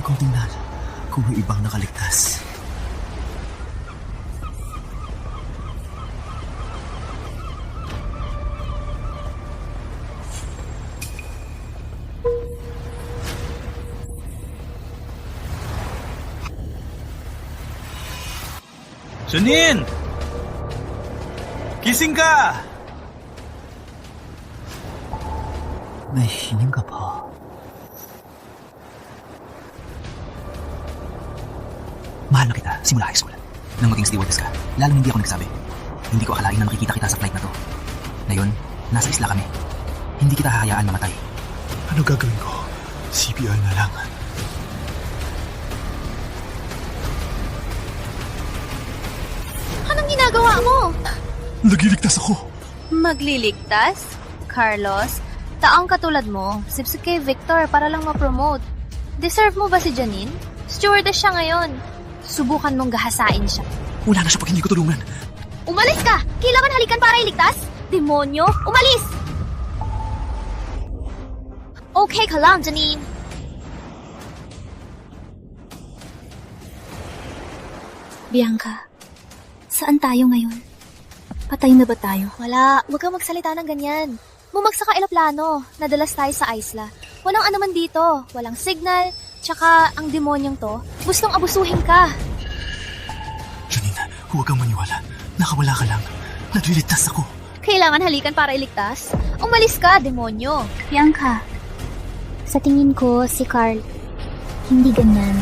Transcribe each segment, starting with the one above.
kong tingnan kung may ibang nakaligtas. Janine! Gising ka! May hiling ka pa. Mahal na kita simula high school. Nang maging stewardess ka, lalong hindi ako nagsabi. Hindi ko akalain na makikita kita sa flight na to. Ngayon, nasa isla kami. Hindi kita hahayaan mamatay. Ano gagawin ko? CPR na lang. Anong ginagawa mo? Nagliligtas ako. Magliligtas? Carlos, taong katulad mo, sipsip kay Victor para lang ma-promote. Deserve mo ba si Janine? Stewardess siya ngayon. Subukan mong gahasain siya. Wala na siya pag hindi ko tulungan. Umalis ka! Kailangan halikan para iligtas? Demonyo, umalis! Okay ka lang, Janine. Bianca, saan tayo ngayon? Patay na ba tayo? Wala, huwag kang magsalita ng ganyan. Bumagsak ang eroplano, nadalas tayo sa isla. Walang anuman dito, walang signal, tsaka ang demonyong to, gustong abusuhin ka. Janine, huwag kang maniwala. Nakawala ka lang. Nagliligtas ako. Kailangan halikan para iligtas? Umalis ka, demonyo. Bianca, sa tingin ko si Carl, hindi ganyan.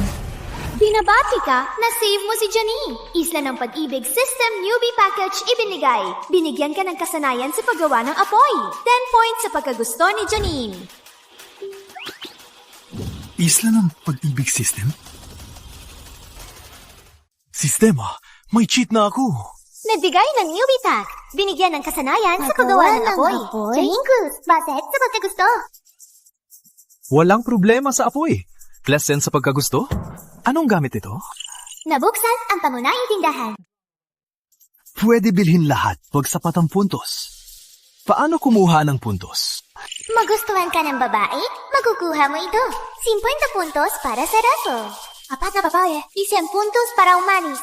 Binabati ka na save mo si Janine. Isla ng Pag-ibig System Newbie Package ibinigay. Binigyan ka ng kasanayan sa paggawa ng apoy. 10 points sa pagkagusto ni Janine. Isla ng Pag-ibig System? Sistema, may cheat na ako. Nagbigay ng Newbie Pack. Binigyan ng kasanayan sa paggawa ng apoy. Janine Cruz, baset sa pagkagusto. Walang problema sa apoy. Pleasant sa pagkagusto? Anong gamit ito? Nabuksan ang pangunahing tindahan. Pwede bilhin lahat pag sapat ang puntos. Paano kumuha ng puntos? Magustuhan ka ng babae? Makukuha mo ito. 50 puntos para sa raffle. 4 na babae, 10 puntos para umalis.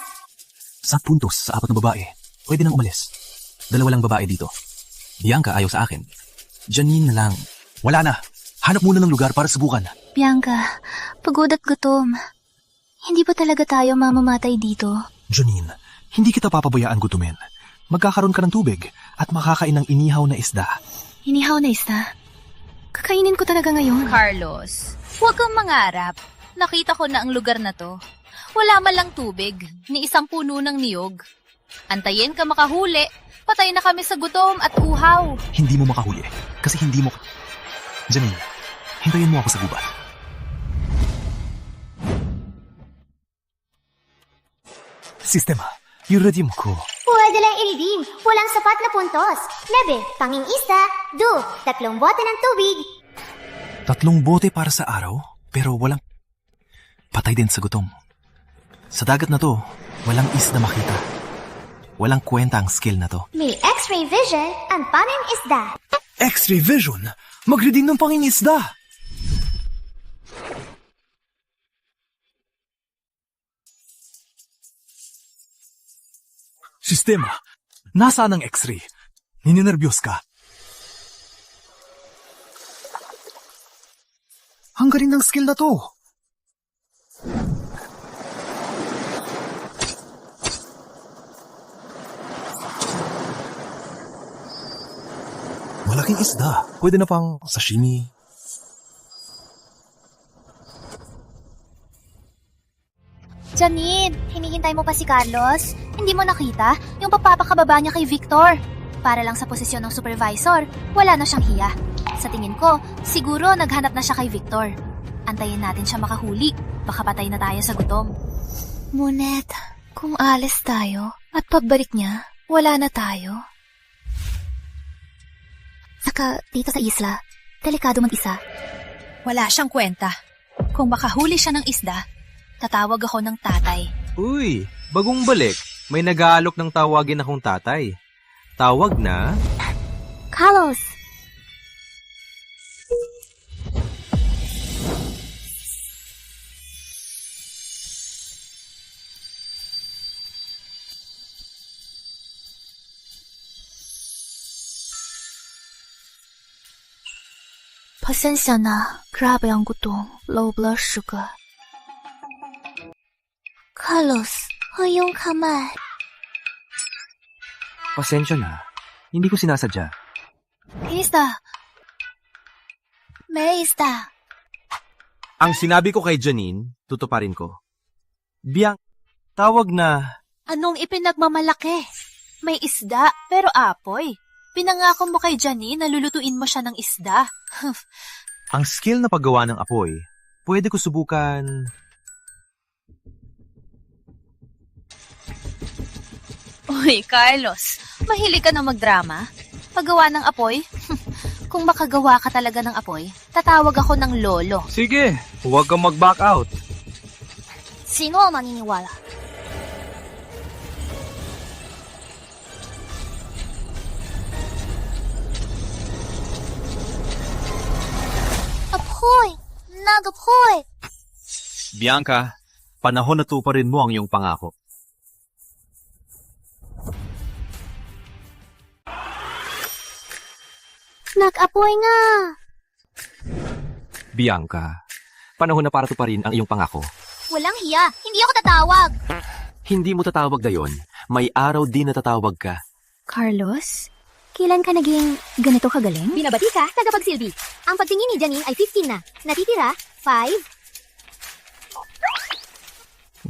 10 puntos sa 4 na babae. Pwede nang umalis. 2 lang babae dito. Bianca ayaw sa akin. Janine na lang. Wala na. Hanap muna ng lugar para subukan. Bianca, pagod at gutom. Hindi ba talaga tayo mamamatay dito? Janine, hindi kita papabayaan gutumin. Magkakaroon ka ng tubig at makakain ng inihaw na isda. Inihaw na isda. Kakainin ko talaga ngayon. Carlos, huwag kang mangarap. Nakita ko na ang lugar na to. Wala man lang tubig, ni isang puno ng niyog. Antayin ka makahuli. Patay na kami sa gutom at uhaw. Hindi mo makahuli kasi hindi mo... Janine, hintayin mo ako sa gubat. Sistema, i-redeem ko. Pwede lang i-redeem. Walang sapat na puntos. 9, panging isda. 2, 3 bote ng tubig. 3 bote para sa araw, pero walang... Patay din sa gutom. Sa dagat na to, walang isda makita. Walang kwenta ang skill na to. May X-ray vision ang panging isda. X-ray vision? Mag-redeem ng pangingisda. Sistema, nasaan ang X-ray? Nininervyos ka. Ang galing ng skill na to. Malaking isda. Pwede na pang sashimi. Janine, hinihintay mo pa si Carlos? Hindi mo nakita yung pagpapakababa niya kay Victor? Para lang sa posisyon ng supervisor, wala na siyang hiya. Sa tingin ko, siguro naghanap na siya kay Victor. Antayin natin siya makahuli. Baka patay na tayo sa gutom. Munet, kung alis tayo at pagbalik niya, wala na tayo. Saka dito sa isla, delikado mag-isa. Wala siyang kwenta. Kung makahuli siya ng isda, tatawag ako ng tatay. Uy, bagong balik. May nag-aalok ng tawagin akong tatay. Tawag na... Carlos! Pasensya na. Grabe ang gutom. Low blood sugar. Carlos, huyong kamay. Pasensya na. Hindi ko sinasadya. Ista. May ista. Ang sinabi ko kay Janine, tutuparin ko. Biang, tawag na... Anong ipinagmamalaki? May isda, pero apoy. Pinangako mo kay Janine na lulutuin mo siya ng isda. Ang skill na paggawa ng apoy, pwede ko subukan... Uy, Carlos, mahilig ka na magdrama? Paggawa ng apoy? Kung makagawa ka talaga ng apoy, tatawag ako ng lolo. Sige, huwag kang mag-back out. Sino ang maniniwala? Apoy! Nag-apoy! Bianca, panahon na tuparin mo ang iyong pangako. Nag-apoy nga. Bianca, panahon na para tuparin ang iyong pangako. Walang hiya. Hindi ako tatawag. Hindi mo tatawag dayon. May araw din na tatawag ka. Carlos, kailan ka naging ganito kagaling? Binabati ka, tagapagsilbi. Ang pagtingin ni Janine ay 15 na. Natitira, 5.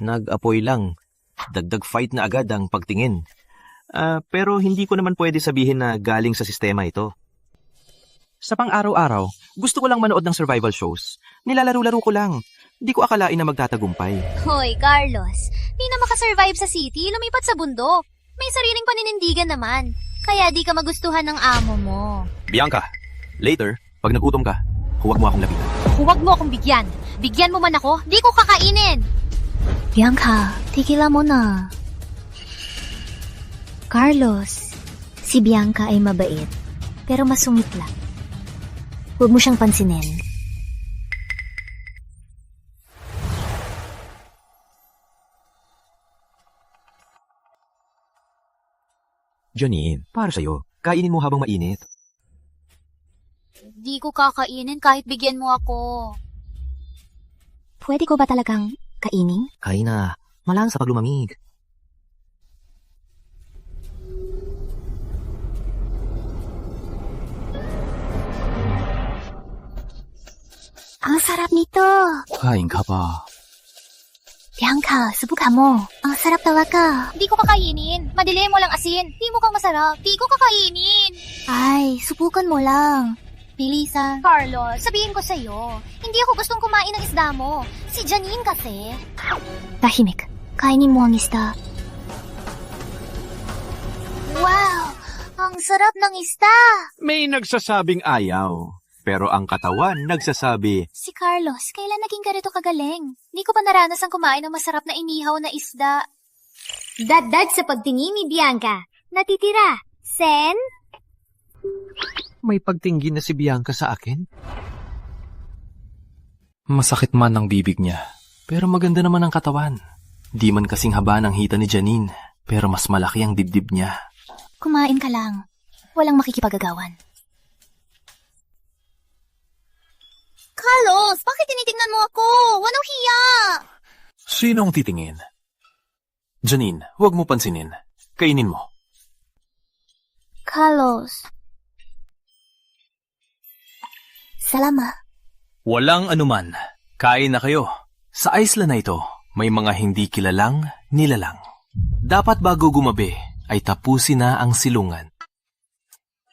Nag-apoy lang. Dagdag fight na agad ang pagtingin. Pero hindi ko naman pwede sabihin na galing sa sistema ito. Sa pang-araw-araw, gusto ko lang manood ng survival shows. Nilalaro-laro ko lang. Di ko akalain na magtatagumpay. Hoy, Carlos. Di na makasurvive sa city, lumipat sa bundok. May sariling paninindigan naman. Kaya di ka magustuhan ng amo mo. Bianca, later, pag nagutom ka, huwag mo akong lapitan. Huwag mo akong bigyan. Bigyan mo man ako, di ko kakainin. Bianca, tigilan mo na. Carlos, si Bianca ay mabait, pero masungit lang. Huwag mo siyang pansinin. Janine, para sa'yo, kainin mo habang mainit. Di ko kakainin kahit bigyan mo ako. Pwede ko ba talagang kainin? Kain na, malang sa paglumamig. Ang sarap nito. Kain ka pa. Bianca, subukan mo. Ang sarap talaga. Di ko kakainin. Madilim, walang asin. Di mo kang masarap. Di ko kakainin. Ay, subukan mo lang. Bilisan. Carlos, sabihin ko sa'yo. Hindi ako gustong kumain ng isda mo. Si Janine kasi. Tahimik. Kainin mo ang isda. Wow! Ang sarap ng isda! May nagsasabing ayaw. Pero ang katawan nagsasabi, Si Carlos, kailan naging ganito kagaling? Di ko pa naranasang kumain ng masarap na inihaw na isda. Dagdag sa pagtingin ni Bianca. Natitira. Sen? May pagtingin na si Bianca sa akin? Masakit man ang bibig niya, pero maganda naman ang katawan. Di man kasing haba ng hita ni Janine, pero mas malaki ang dibdib niya. Kumain ka lang. Walang makikipagagawan. Carlos, bakit tinitingnan mo ako? Walang hiya! sinong titingin? Janine, huwag mo pansinin. Kainin mo. Carlos. Salamat. Walang anuman. Kain na kayo. Sa isla na ito, may mga hindi kilalang nilalang. Dapat bago gumabi, ay tapusin na ang silungan.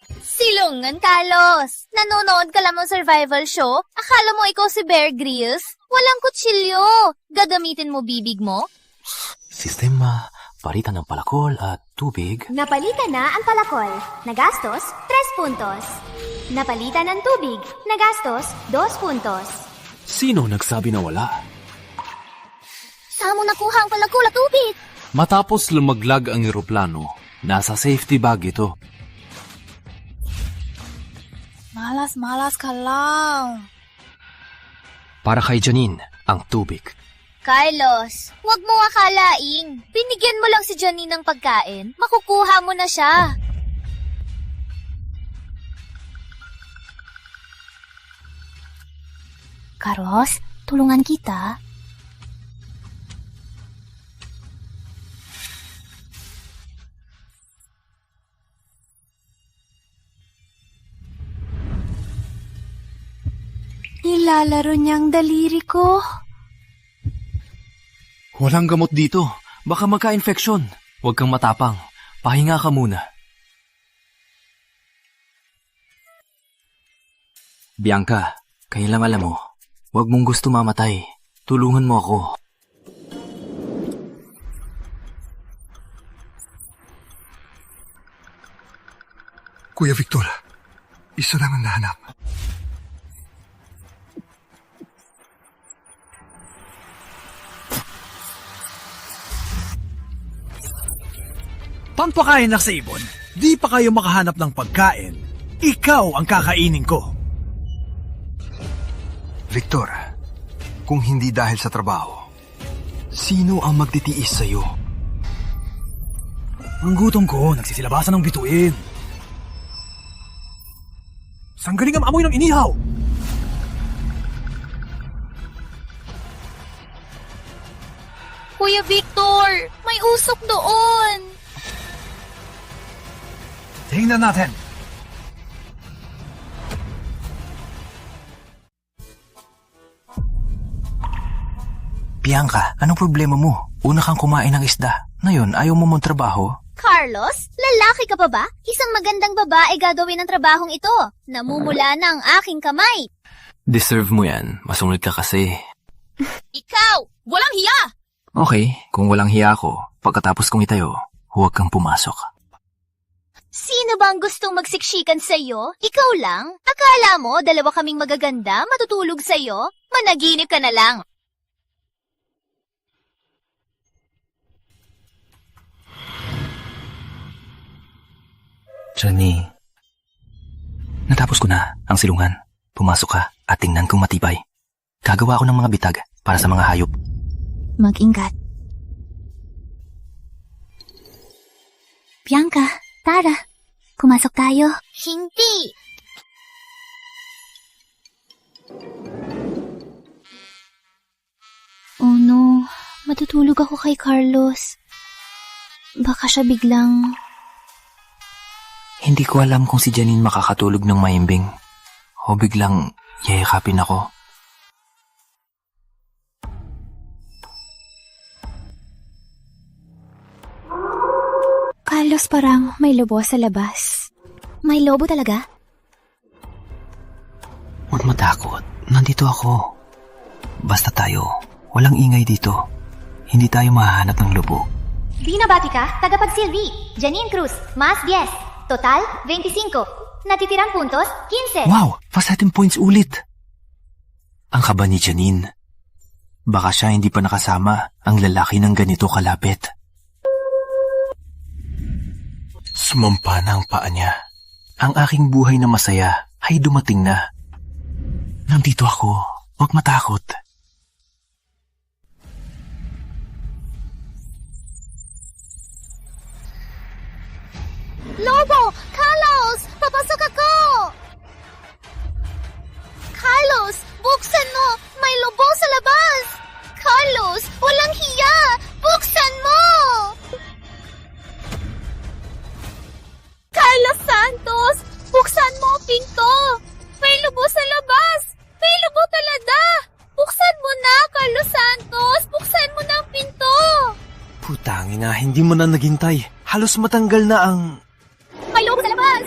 Silungan, Carlos! Nanonood ka lang ng survival show? Akala mo ikaw si Bear Grylls? Walang kutsilyo! Gagamitin mo bibig mo? Sistema, palitan ng palakol at tubig. Napalitan na ang palakol. Nagastos, 3 puntos. Napalitan ng tubig. Nagastos, 2 puntos. Sino nagsabi na wala? Saan mo nakuha ang palakol at tubig? Matapos lumaglag ang eroplano, nasa safety bag ito. Malas ka lang. Para kay Janine, ang tubig. Carlos, huwag mo akalaing. Binigyan mo lang si Janine ng pagkain. Makukuha mo na siya. Carlos, tulungan kita. Nilalaro niyang daliri ko. Walang gamot dito. Baka magka-infeksyon. Huwag kang matapang. Pahinga ka muna. Bianca, kailang alam mo, huwag mong gusto mamatay. Tulungan mo ako. Kuya Victor, isa lang ang nahanap. Pampakain na sa ibon, di pa kayo makahanap ng pagkain. Ikaw ang kakainin ko. Victor, kung hindi dahil sa trabaho, Sino ang magtitiis sa'yo? Ang gutom ko, nagsisilabasan ng bituin. Sanggaling ang amoy ng inihaw. Kuya Victor, may usok doon. Tingnan natin. Bianca, anong problema mo? Una kang kumain ng isda. Ngayon, ayaw mo mong trabaho? Carlos, lalaki ka pa ba? Isang magandang babae gagawin ang trabahong ito. Namumula na ang aking kamay. Deserve mo yan. Masungit ka kasi. Ikaw! Walang hiya! Okay, kung walang hiya ako, pagkatapos kong itayo, huwag kang pumasok. Sino ba ang gustong magsiksikan sa'yo? Ikaw lang? Akala mo, dalawa kaming magaganda, matutulog sa'yo? Managinip ka na lang. Johnny, natapos ko na ang silungan. Pumasok ka at tingnan kong matibay. Gagawa ako ng mga bitag para sa mga hayop. Mag-ingat. Bianca, tara. Pumasok tayo. Hindi! Oh no, matutulog ako kay Carlos. Baka siya biglang... Hindi ko alam kung si Janine makakatulog ng mahimbing o biglang yayakapin ako. Carlos, parang may lobo sa labas. May lobo talaga? Huwag matakot. Nandito ako. Basta tayo. Walang ingay dito. Hindi tayo mahahanap ng lobo. Dina Batica, tagapagsilbi. Janine Cruz, mas 10. Total, 25. Natitirang puntos, 15. Wow! Pasating points ulit! Ang kaba ni Janine. Baka siya hindi pa nakasama ang lalaki ng ganito kalapit. Sumampa na ang paa niya. Ang aking buhay na masaya ay dumating na. Nandito ako. Huwag matakot. Lobo! Carlos! Papasok ako! Carlos! Buksan mo! May lobo sa labas! Carlos! Walang hiya! Buksan mo! Carlos Santos! Buksan mo ang pinto! May lobo sa labas! May lobo talaga! Buksan mo na, Carlos Santos! Buksan mo na ang pinto! Putangin na, hindi mo na naghintay. Halos matanggal na ang... May lobo sa labas!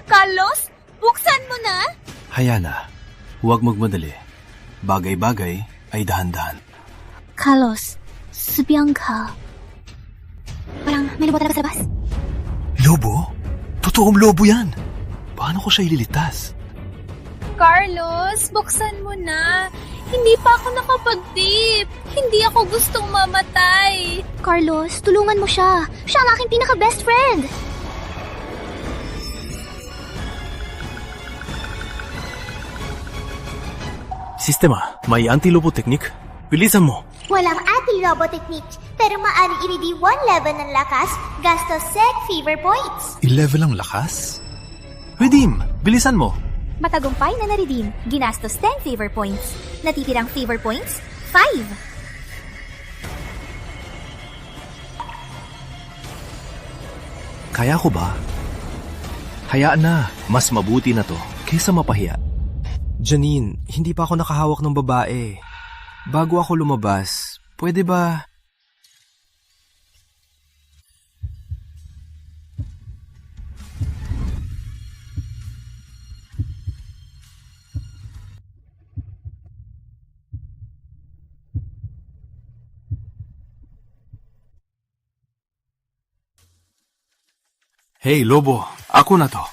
Carlos, buksan mo na! Hayana, huwag magmadali. Bagay-bagay ay dahan-dahan. Carlos, si Bianca. Parang may lobo talaga sa labas. Lobo? Totoong lobo yan. Paano ko siya ililitas? Carlos, buksan mo na. Hindi pa ako nakapag-dip. Hindi ako gustong mamatay. Carlos, tulungan mo siya. Siya ang aking pinaka-best friend. Sistema, may anti-lobo technique. Bilisan mo. Walang anti-lobo technique, pero maaari i-ready 1 level ng lakas, gastos sec fever points. 11 ang lakas? Redeem, bilisan mo. Matagumpay na na-redeem. Ginastos 10 favor points. Natitirang favor points, 5. Kaya ko ba? Hayaan na. Mas mabuti na to kaysa mapahiya. Janine, hindi pa ako nakahawak ng babae. Bago ako lumabas, pwede ba... Hey, Lobo. Ako na to.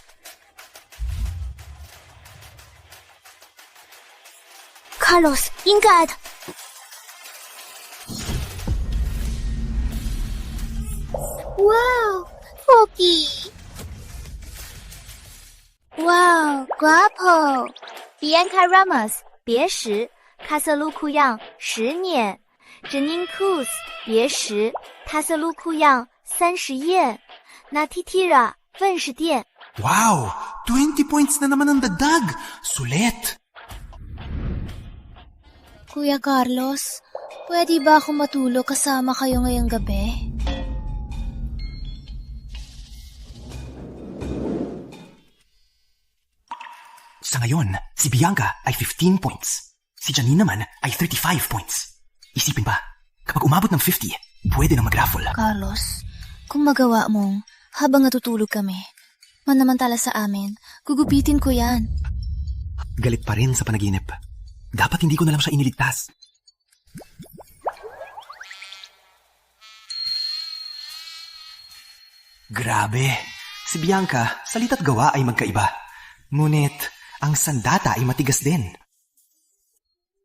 Carlos, ingad! Wow! Pogi! Wow! Guapo! Bianca Ramos, 别时，卡瑟卢库样10年 ，Janine Cruz， 别时，卡瑟卢库样30夜 ，Natitira， 问世店。 Wow! 20 points na naman ang dagdag! Sulit! Kuya Carlos, pwede ba ako matulog kasama kayo ngayong gabi? Sa ngayon, si Bianca ay 15 points. Si Janine naman ay 35 points. Isipin pa, kapag umabot ng 50, pwede na mag-raffle. Carlos, kung magawa mong habang natutulog kami, manamantala sa amin, gugupitin ko yan. Galit pa rin sa panaginip. Dapat hindi ko na lang siya iniligtas. Grabe. Si Bianca, salita't gawa ay magkaiba. Ngunit, ang sandata ay matigas din.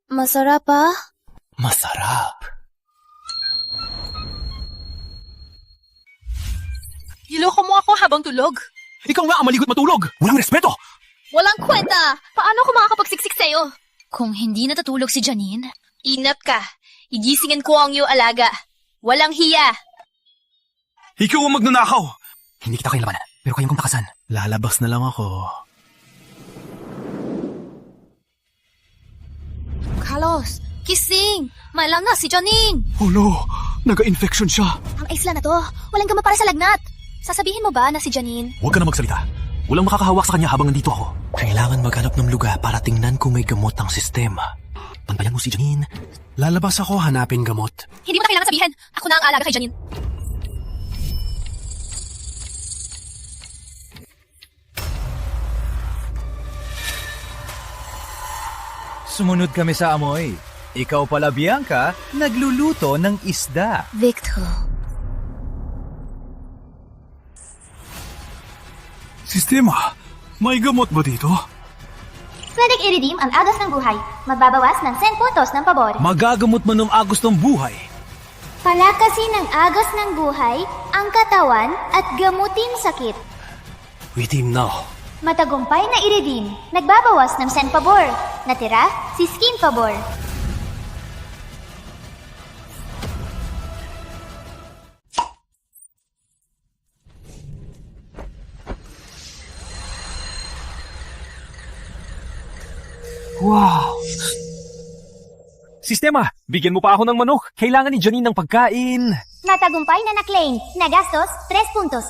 Masarap ah? Masarap. Niloko mo ako habang tulog. Ikaw nga ang maligot matulog! Walang respeto! Walang kwenta! Paano ako makakapagsiksik sa'yo? Kung hindi natutulog si Janine, Inap ka. Igisingin ko ang iyong alaga. Walang hiya. Ikaw ang magnanakaw! Hindi kita kailangan, pero kayong kong takasan. Lalabas na lang ako. Carlos, kising! Mailang na si Janine! Oh no! Naga-infection siya! Ang isla na to, walang gamot para sa lagnat. Sasabihin mo ba na si Janine? Huwag ka na magsalita. Walang makakahawak sa kanya habang nandito ako. Kailangan maghanap ng lugar para tingnan kung may gamot ang sistema. Pantayan mo si Janine. Lalabas ako hanapin gamot. Hindi mo na kailangan sabihin. Ako na ang alaga kay Janine. Sumunod kami sa amoy. Ikaw pala, Bianca, nagluluto ng isda. Victor. Sistema, may gamot ba dito? Pwede i-redeem ang Agos ng Buhay. Magbabawas ng 10 puntos ng pabor. Magagamot mo ng agos ng buhay. Palakasin ng Agos ng Buhay ang katawan at gamutin sakit. Redeem now. Matagumpay na i-redeem. Nagbabawas ng 10 pabor. Natira, si Skin Pabor. Wow! Sistema, bigyan mo pa ako ng manok. Kailangan ni Janine ng pagkain. Natagumpay na na-claim. Nagastos, 3 puntos.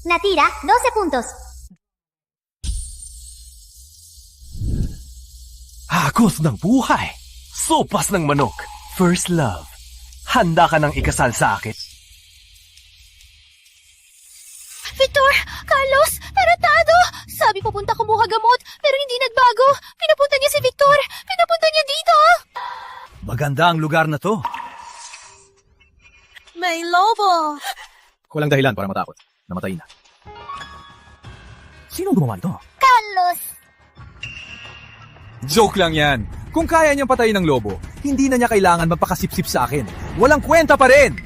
Natira, 12 puntos. Agos ng buhay. Sopas ng manok. First love. Handa ka ng ikasal sa akin. Victor! Carlos! Taratado! Sabi pupunta kumuha gamot, pero hindi nagbago. Pinapunta niya si Victor. Pinapunta niya dito. Maganda ang lugar na to. May lobo. Walang dahilan para matakot. Namatay na. Sino gumawa nito? Carlos! Joke lang yan. Kung kaya niyang patayin ng lobo, hindi na niya kailangan magpakasipsip sa akin. Walang kwenta pa rin!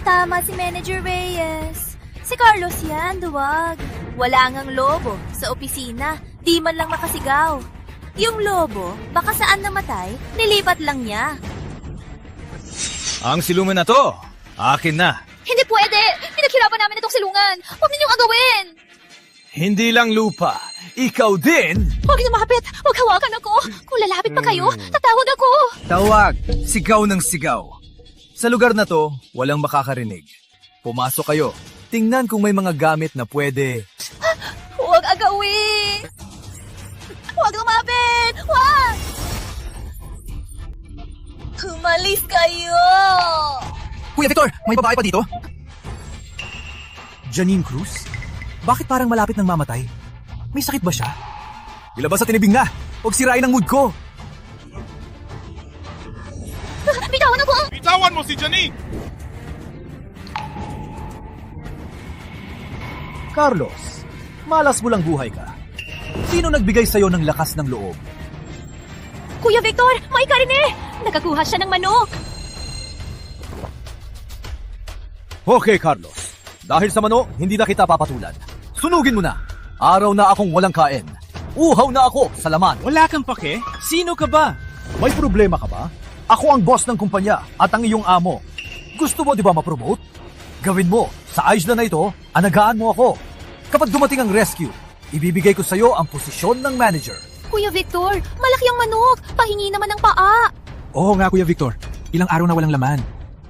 Tama si Manager Reyes. Si Carlos yan, duwag. Wala ngang lobo sa opisina. Di man lang makasigaw. Yung lobo, baka saan namatay, nilipat lang niya. Ang siluman na to, akin na. Hindi pwede! Pinaghirapan namin itong silungan! Huwag ninyong agawin! Hindi lang lupa, ikaw din. Huwag lumapit! Huwag hawakan ako! Kung lalapit pa kayo, tatawag ako! Tawag, sigaw ng sigaw. Sa lugar na to, walang makakarinig. Pumasok kayo. Tingnan kung may mga gamit na pwede. Huwag agawin! Huwag lumapit! Huwag! Umalis kayo! Kuya Victor, may babae pa dito? Janine Cruz? Bakit parang malapit ng mamatay? May sakit ba siya? Ilabas sa tinibing na! Huwag sirain ang mood ko! Bitawan ako! Bitawan mo si Janine! Carlos, malas mo lang buhay ka. Sino nagbigay sa'yo ng lakas ng loob? Kuya Victor, may karine! Nakakuha siya ng manok! Okay, Carlos. Dahil sa mano, hindi na kita papatulan. Sunugin mo na. Araw na akong walang kain. Uhaw na ako sa laman. Wala kang pake? Sino ka ba? May problema ka ba? Ako ang boss ng kumpanya at ang iyong amo. Gusto mo di ba ma-promote? Gawin mo. Sa isla na ito, anagaan mo ako. Kapag dumating ang rescue, ibibigay ko sa'yo ang posisyon ng manager. Kuya Victor, malaki ang manok! Pahingi naman ng paa! Oo nga, Kuya Victor. Ilang araw na walang laman.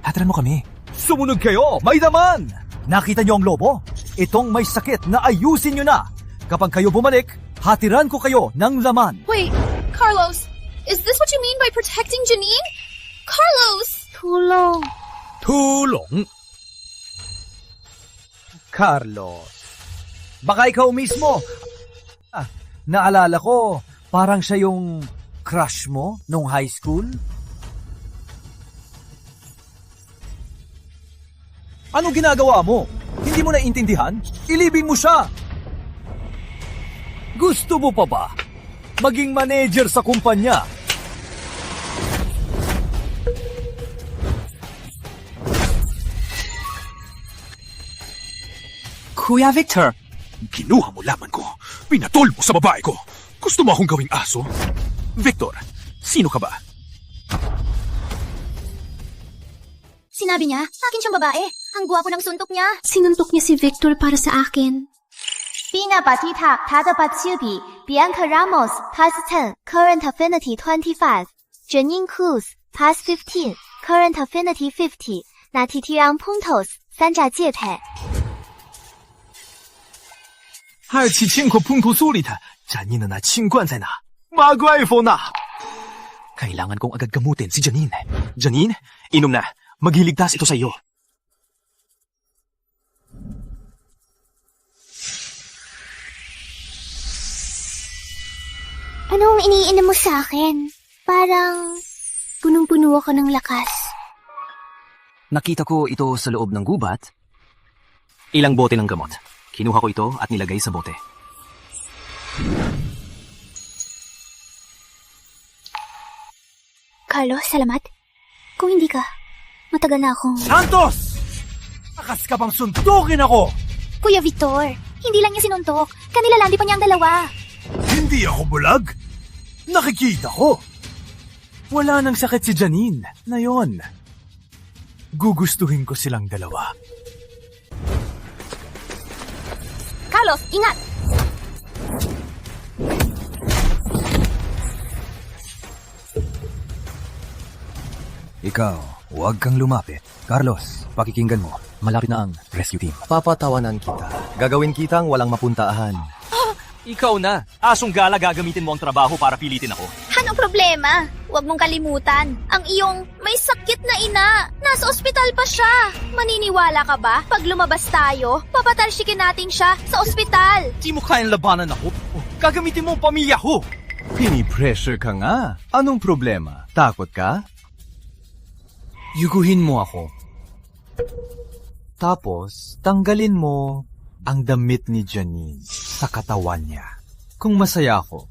Hataran mo kami. Sumunod kayo! May daman! Nakita niyo ang lobo? Itong may sakit na ayusin niyo na. Kapag kayo bumalik, hatiran ko kayo ng laman. Wait, Carlos, is this what you mean by protecting Janine? Carlos! Tulong. Tulong? Carlos, baka ikaw mismo. Naalala ko, parang siya yung crush mo nung high school. Ano ginagawa mo? Hindi mo naiintindihan? Ilibing mo siya! Gusto mo pa ba maging manager sa kumpanya? Kuya Victor! Kinuha mo laman ko. Pinatol mo sa babae ko. Gusto mo akong gawing aso? Victor, sino ka ba? Sinabi niya, akin siyang babae. Ang gwapo ng suntok niya. Sinuntok niya si Victor para sa akin. Bina Batita, 他的 Batsubi, Bianca Ramos, pass 10, current affinity 25, Janine Cruz, pass 15, current affinity 50, Natitiang Puntos, 三炸界配。2期千ko punto sulit. Janine na chingguan在哪? Magwaifo na! Kailangan kong agad gamutin si Janine. Janine, inom na. Maghiligtas ito sa iyo. Anong iniinom mo sa akin? Parang punong-puno ako ng lakas. Nakita ko ito sa loob ng gubat. Ilang bote ng gamot. Kinuha ko ito at nilagay sa bote. Carlos, salamat. Kung hindi ka, matagal na akong... Santos! Akas ka bang suntukin ako? Kuya Victor, hindi lang niya sinuntok. Kanila lang, di pa niya ang dalawa. Hindi ako bulag. Nakikita ko. Wala nang sakit si Janine na yon. Gugustuhin ko silang dalawa. Carlos, ingat! Ikaw, huwag kang lumapit. Carlos, pakikinggan mo. Malapit na ang rescue team. Papatawanan kita. Gagawin kitang walang mapuntahan. Ikaw na. Asong gala gagamitin mo ang trabaho para pilitin ako. Anong problema? Huwag mong kalimutan. Ang iyong may sakit na ina. Nasa ospital pa siya. Maniniwala ka ba? Pag lumabas tayo, papatalsikin natin siya sa ospital. Di mo kayang labanan ako. Gagamitin mo ang pamilya ko. Pini-pressure ka nga. Anong problema? Takot ka? Yuguhin mo ako. Tapos, tanggalin mo ang damit ni Janine sa katawan niya. Kung masaya ako,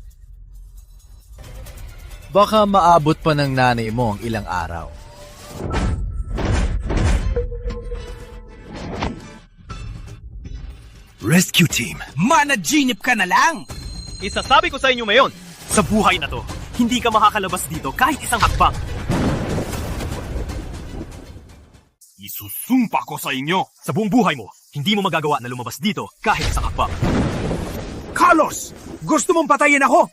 baka maabot pa ng nanay mo ang ilang araw. Rescue team, managinip ka na lang! Isasabi ko sa inyo ngayon, sa buhay na to, hindi ka makakalabas dito kahit isang hakbang. Isusumpa ko sa inyo. Sa buong buhay mo, hindi mo magagawa na lumabas dito kahit isang hakbang. Carlos! Gusto mong patayin ako?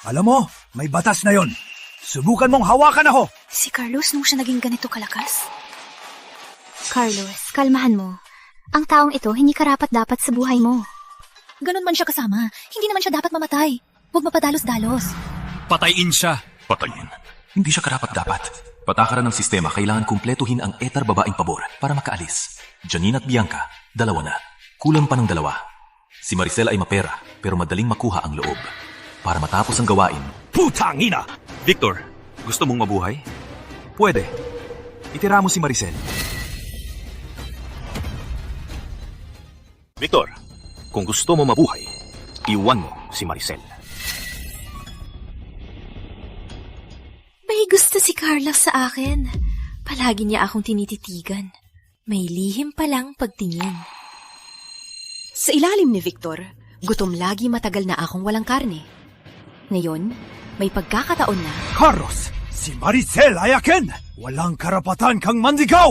Alam mo, may batas na yon. Subukan mong hawakan ako. Si Carlos nung siya naging ganito kalakas. Carlos, kalmahan mo. Ang taong ito hindi karapat-dapat sa buhay mo. Ganon man siya kasama, hindi naman siya dapat mamatay. Huwag mapadalos-dalos. Patayin siya. Patayin. Hindi siya karapat-dapat. Patakaran ng sistema, kailangan kumpletuhin ang etar babaeng pabor para makaalis. Janine at Bianca, dalawa na. Kulang pa ng dalawa. Si Maricel ay mapera, pero madaling makuha ang loob. Para matapos ang gawain, Putangina! Victor, gusto mong mabuhay? Pwede. Itira mo si Maricel. Victor, kung gusto mo mabuhay, iwan mo si Maricel. May gusto si Carlos sa akin. Palagi niya akong tinititigan. May lihim palang pagtingin. Sa ilalim ni Victor, gutom lagi matagal na akong walang karne. Ngayon, may pagkakataon na... Carlos, si Maricel ay akin! Walang karapatan kang mandigaw!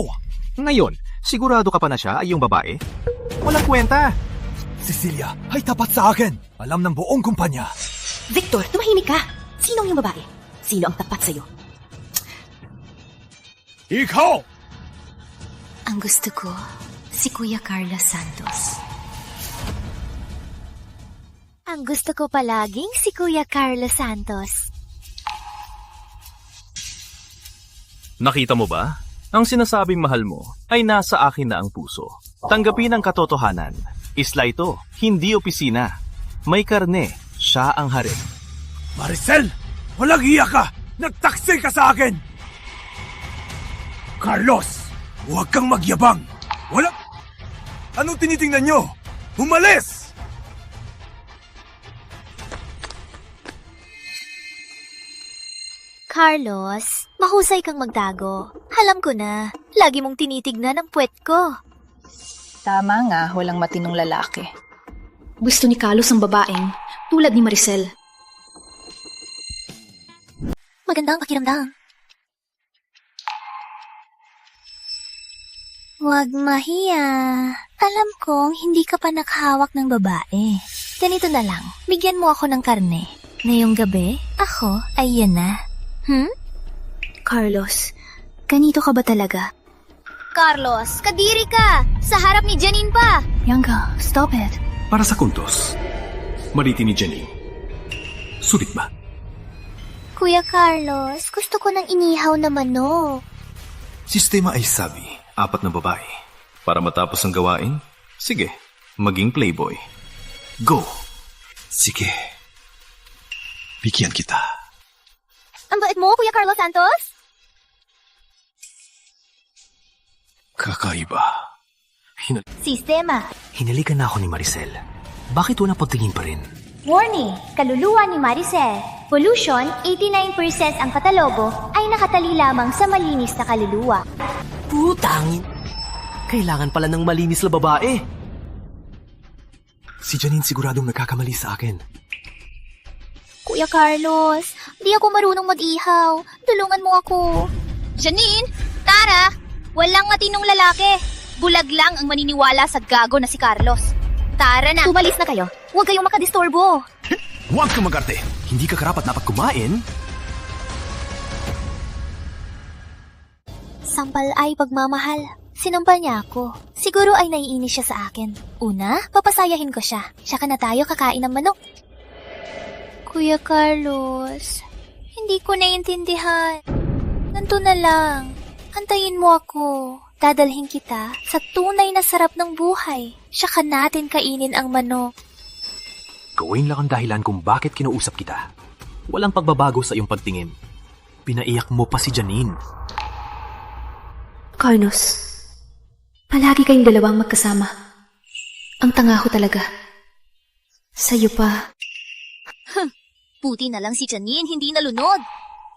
Ngayon, sigurado ka pa na siya ay yung babae? Walang kwenta. Cecilia ay tapat sa akin. Alam ng buong kumpanya. Victor, tumahimik ka! Sinong yung babae? Sino ang tapat sa'yo? Ikaw! Ang gusto ko, si Kuya Carlos Santos. Ang gusto ko palaging si Kuya Carlos Santos. Nakita mo ba? Ang sinasabing mahal mo ay nasa akin na ang puso. Tanggapin ang katotohanan. Isla ito, hindi opisina. May karne, siya ang hari. Maricel! Walang iya ka! Nagtaksi ka sa akin! Carlos! Huwag kang magyabang! Wala... Anong tinitingnan nyo? Umalis! Carlos, mahusay kang magtago. Alam ko na, lagi mong tinitignan ang puwet ko. Tama nga, walang matinong lalaki. Gusto ni Carlos ang babaeng tulad ni Maricel. Maganda ang pakiramdam. Huwag mahiya. Alam kong hindi ka pa nakahawak ng babae. Ganito na lang, bigyan mo ako ng karne. Ngayong gabi, ako ay yan na. Carlos, ganito ka ba talaga? Carlos, kadiri ka! Sa harap ni Janine pa! Bianca, stop it. Para sa kuntos, mariti ni Janine. Sulit ba? Kuya Carlos, gusto ko ng inihaw na manok. sistema ay sabi, 4 na babae. Para matapos ang gawain, sige, maging playboy. Go! Sige. Bigyan kita. Ang bait mo, Kuya Carlos Santos? Kakaiba. Sistema. Hinalikan na ako ni Maricel. Bakit walang pagtingin pa rin? Warning, kaluluwa ni Maricel. Pollution, 89% ang katalogo ay nakatali lamang sa malinis na kaluluwa. Putangin! Kailangan pala ng malinis na babae. Si Janine siguradong nagkakamali sa akin. Kuya Carlos, di ako marunong mag-ihaw. Tulungan mo ako. Janine! Tara! Walang matinong lalaki. Bulag lang ang maniniwala sa gago na si Carlos. Tara na! Umalis na kayo. Huwag kayong makadisturbo. Huwag kang magarte. Hindi ka karapat dapat kumain. Sampal ay pagmamahal. Sinampal niya ako. Siguro ay naiinis siya sa akin. Una, papasayahin ko siya. Saka na tayo kakain ng manok. Kuya Carlos, hindi ko naiintindihan. Ganto na lang. Antayin mo ako. Dadalhin kita sa tunay na sarap ng buhay. Saka natin kainin ang manok. Gawin lang ang dahilan kung bakit kinausap kita. Walang pagbabago sa iyong pagtingin. Pinaiyak mo pa si Janine. Carlos, palagi kayong dalawang magkasama. Ang tanga ko talaga. Sa'yo pa. Puti na lang si Janine, hindi nalunod.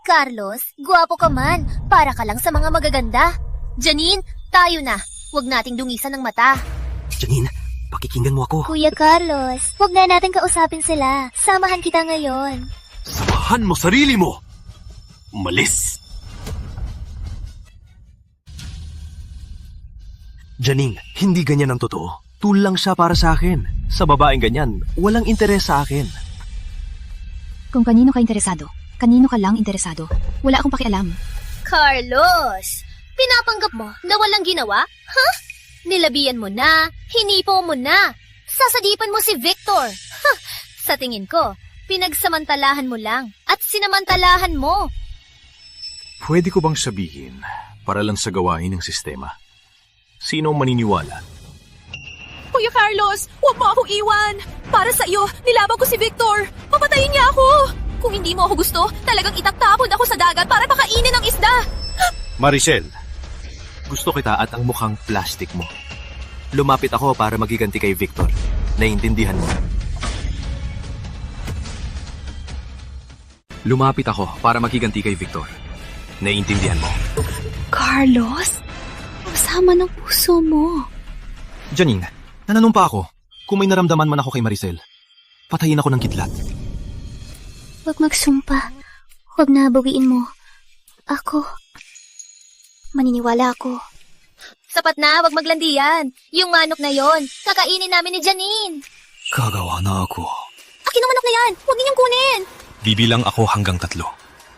Carlos, guwapo ka man. Para ka lang sa mga magaganda. Janine, tayo na. Huwag nating dungisan ng mata. Janine, pakikinggan mo ako. Kuya Carlos, huwag na natin kausapin sila. Samahan kita ngayon. Samahan mo sarili mo! Umalis! Janine, hindi ganyan ang totoo. Tool lang siya para sa akin. Sa babaeng ganyan, walang interes sa akin. Kung kanino ka interesado, kanino ka lang interesado. Wala akong pakialam. Carlos, pinapanggap mo na walang ginawa? Ha? Nilabihan mo na, hinipo mo na, sasadipan mo si Victor. Ha! Sa tingin ko, pinagsamantalahan mo lang at sinamantalahan mo. Pwede ko bang sabihin, para lang sa gawain ng sistema? Sino ang maniniwala? Kuya Carlos, huwag mo akong iwan. Para sa iyo, nilaban ko si Victor. Papatayin niya ako. Kung hindi mo ako gusto, talagang itatapon ako sa dagat para pakainin ng isda. Maricel, gusto kita at ang mukhang plastic mo. Lumapit ako para magiganti kay Victor. Naiintindihan mo? Lumapit ako para magiganti kay Victor. Naiintindihan mo? Carlos, kasama ng puso mo. Janine, nananumpa ako. Kung may naramdaman man ako kay Maricel, patayin ako ng kidlat. Huwag magsumpa. Huwag na bawiin mo. Ako. Maniniwala ako. Sapat na, wag maglandian. Yung manok na yon, kakainin namin ni Janine. Gagawa na ako. Akin ang manok na yan, huwag ninyong kunin. Bibilang ako hanggang 3.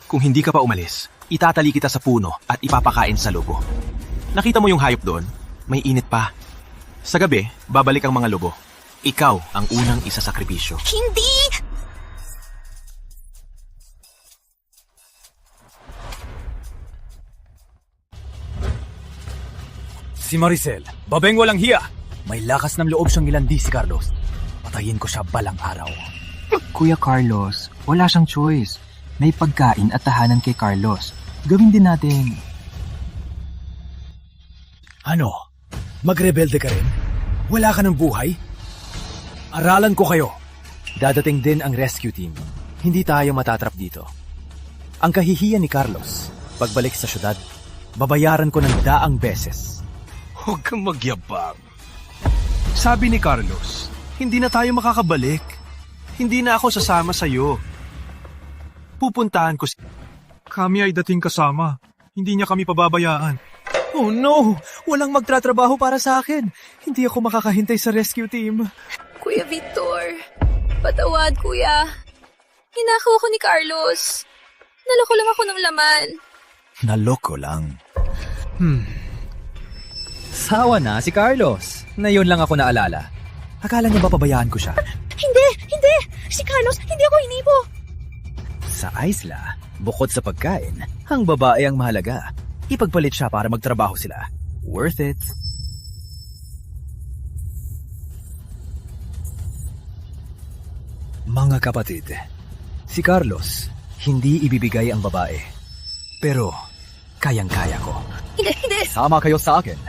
Kung hindi ka pa umalis, itatali kita sa puno at ipapakain sa lobo. Nakita mo yung hayop doon? May init pa. Sa gabi, babalik ang mga lobo. Ikaw ang unang isasakripisyo. Hindi! Si Maricel, babeng walang hiya. May lakas ng loob siyang ilandi si Carlos. Patayin ko siya balang araw. Kuya Carlos, wala siyang choice. May pagkain at tahanan kay Carlos. Gawin din natin. Ano? Magrebelde ka rin? Wala ka ng buhay? Aralan ko kayo. Dadating din ang rescue team. Hindi tayo matatrap dito. Ang kahihiyan ni Carlos, pagbalik sa syudad, babayaran ko ng daang beses. Huwag kang magyabang. Sabi ni Carlos, hindi na tayo makakabalik. Hindi na ako sasama sa'yo. Pupuntahan ko si... Kami ay dating kasama. Hindi niya kami pababayaan. Oh no! Walang magtratrabaho para sa akin. Hindi ako makakahintay sa rescue team. Kuya Victor, patawad kuya. Hinakaw ako ni Carlos. Naloko lang ako ng laman. Naloko lang. Sawa na si Carlos. Na yun lang ako naalala. Akala niya ba pabayaan ko siya? Hindi! Si Carlos, hindi ako inipo. Sa isla, bukod sa pagkain, ang babae ang mahalaga. Ipagpalit siya para magtrabaho sila. Worth it. Mga kapatid, si Carlos, hindi ibibigay ang babae. Pero, kayang-kaya ko. Hindi! Sama kayo sa akin.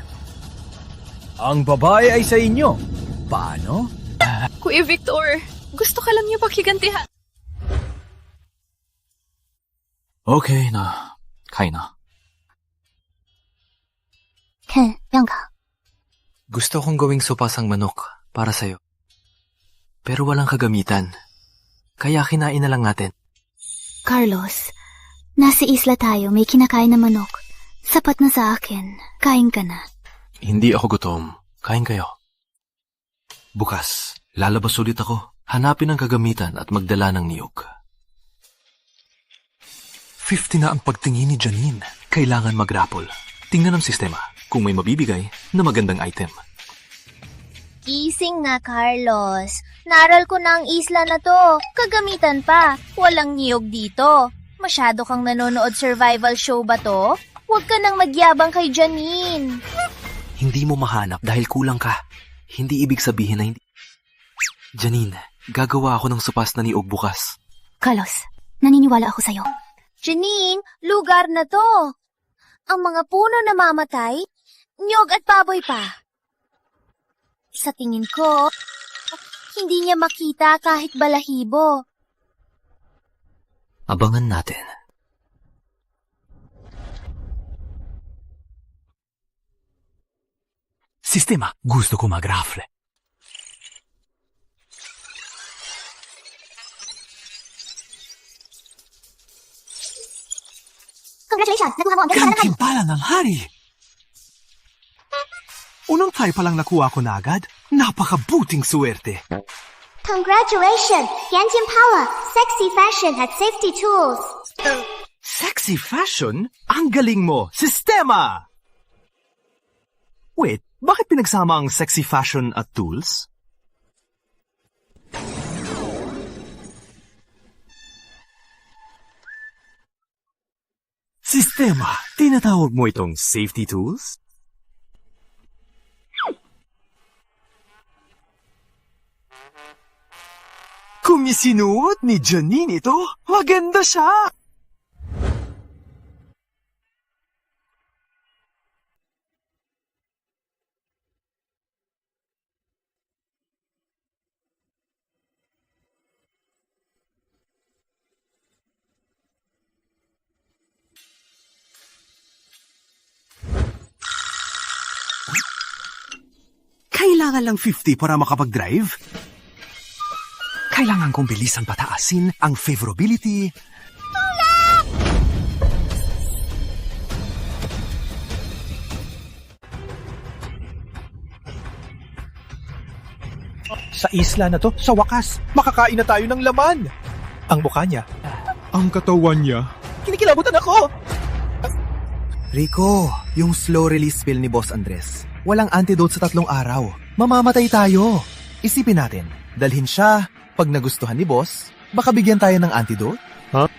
Ang babae ay sa inyo. Paano? Kuya Victor, gusto ka lang niya paghigantihan. Okay na. Kaya na. Ken, Bianca. Gusto kong gawing sopas ang manok para sa'yo. Pero walang kagamitan. Kaya kinain na lang natin. Carlos, nasa isla tayo, may kinakain na manok. Sapat na sa akin. Kain ka na. Hindi ako gutom. Kain kayo. Bukas, lalabas ulit ako. Hanapin ang kagamitan at magdala ng niyog. 50 na ang pagtingin ni Janine. Kailangan mag-raffle. Tingnan ang sistema kung may mabibigay na magandang item. Gising na, Carlos. Naral ko na ang isla na to. Kagamitan pa. Walang niyog dito. Masyado kang nanonood survival show ba to? Huwag ka nang magyabang kay Janine. Hindi mo mahanap dahil kulang ka. Hindi ibig sabihin na hindi... Janine, gagawa ako ng sopas na niyog bukas. Carlos, naniniwala ako sa'yo. Janine, lugar na to. Ang mga puno na mamatay, niyog at baboy pa. Sa tingin ko, hindi niya makita kahit balahibo. Abangan natin. Sistema, gusto ko mag-raffle. Congratulations! Nakuha mo ang Gantimpala ng hari! Unang try pa lang nakuha ko na agad. Napakabuting suwerte. Congratulations, Yanjin Paula, sexy fashion at safety tools. Sexy fashion? Ang galing mo! Sistema! Wait, bakit pinagsama ang sexy fashion at tools? Sistema, tinatawag mo itong safety tools? Kung isinuot ni Janine ito, maganda siya! Kailangan lang 50 para makapag-drive? Kailangan kong bilisan pataasin ang favorability. Sa isla na to, sa wakas, makakain na tayo ng laman. Ang mukha niya. Ang katawan niya. Kinikilabutan ako! Rico, yung slow release pill ni Boss Andres. Walang antidote sa 3 araw. Mamamatay tayo. Isipin natin, dalhin siya. Pag nagustuhan ni Boss, baka bigyan tayo ng antidote?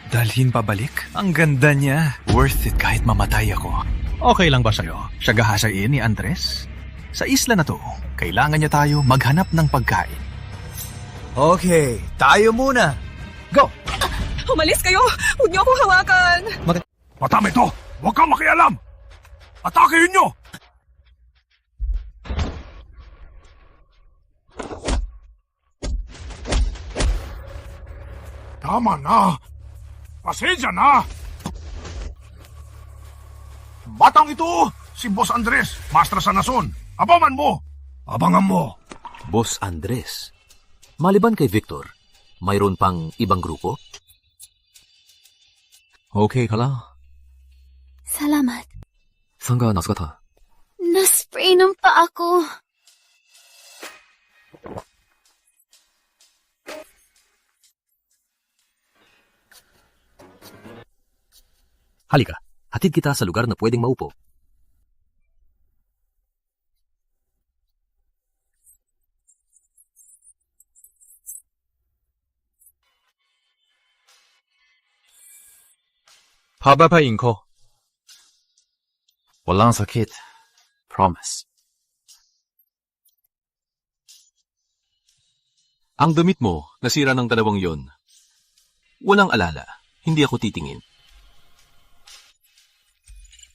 Dalhin pabalik? Ang ganda niya. Worth it kahit mamatay ako. Okay lang ba sa'yo? Siya gahasain ni Andres? Sa isla na to, kailangan niya tayo maghanap ng pagkain. Okay, tayo muna. Go! Umalis kayo! Huwag niyo akong hawakan! Matami to! Huwag kang makialam! Atakehin nyo! Tama na! Pasensya na! Batang ito! Si Boss Andres, Master sa Nason. Abangan mo! Abangan mo! Boss Andres, maliban kay Victor, mayroon pang ibang grupo? Okay ka lang? Salamat. Saan ka nasugata? Naspray ng paa ko. Halika, hatid kita sa lugar na pwedeng maupo. Pababain ko. Walang sakit. Promise. Ang damit mo, nasira ng dalawang yon. Walang alala. Hindi ako titingin.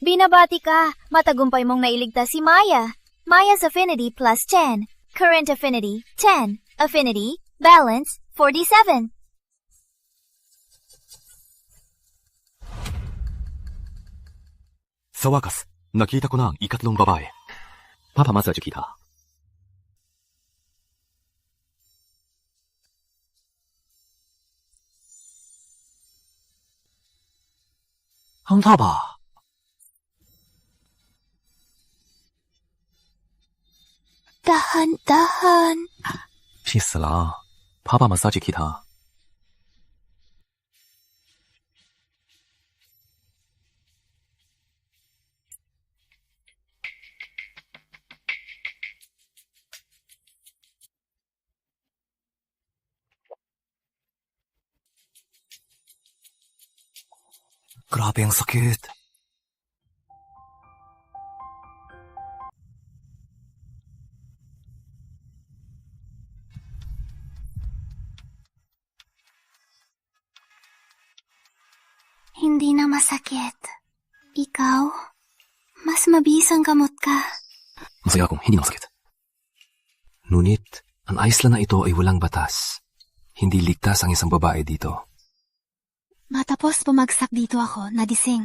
Binabati ka. Matagumpay mong nailigtas si Maya. Maya's affinity plus 10. Current affinity, 10. Affinity, balance, 47. Sa wakas, nakita ko na ang ikatlong babae. Papamassage kita. Ang taba. Dahan-dahan. Peace lang. Papamassage kita. Grabe ang sakit. Hindi na masakit. Ikaw, mas mabisang gamot ka. Masaya akong hindi masakit. Ngunit, ang isla na ito ay walang batas. Hindi ligtas ang isang babae dito. Matapos bumagsak dito ako, nadising.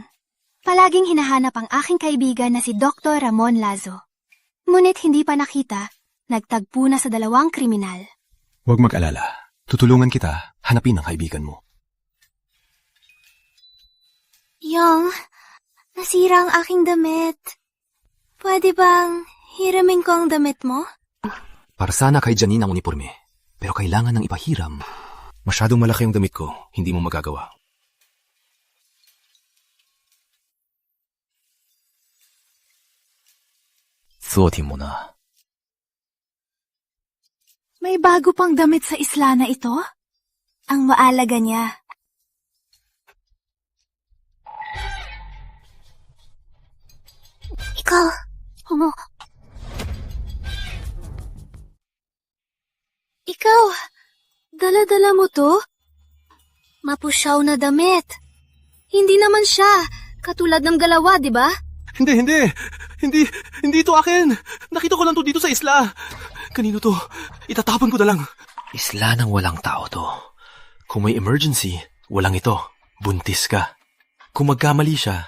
Palaging hinahanap ang aking kaibigan na si Dr. Ramon Lazo. Ngunit hindi pa nakita, nagtagpo na sa 2 kriminal. Huwag mag-alala. Tutulungan kita. Hanapin ang kaibigan mo. Yong, nasira ang aking damit. Pwede bang hiramin ko ang damit mo? Para sana kay Janine ang uniforme, pero kailangan ng ipahiram. Masyadong malaki yung damit ko, hindi mo magagawa. Suotin mo na. May bago pang damit sa isla na ito? Ang maalaga niya. Ikaw, Ikaw, dala-dala mo to? Mapusyaw na damit. Hindi naman siya, katulad ng galawa, di ba? Hindi ito akin. Nakita ko lang to dito sa isla. Kanino to? Itatapon ko na lang. Isla ng walang tao to. Kung may emergency, walang ito. Buntis ka. Kung magkamali siya,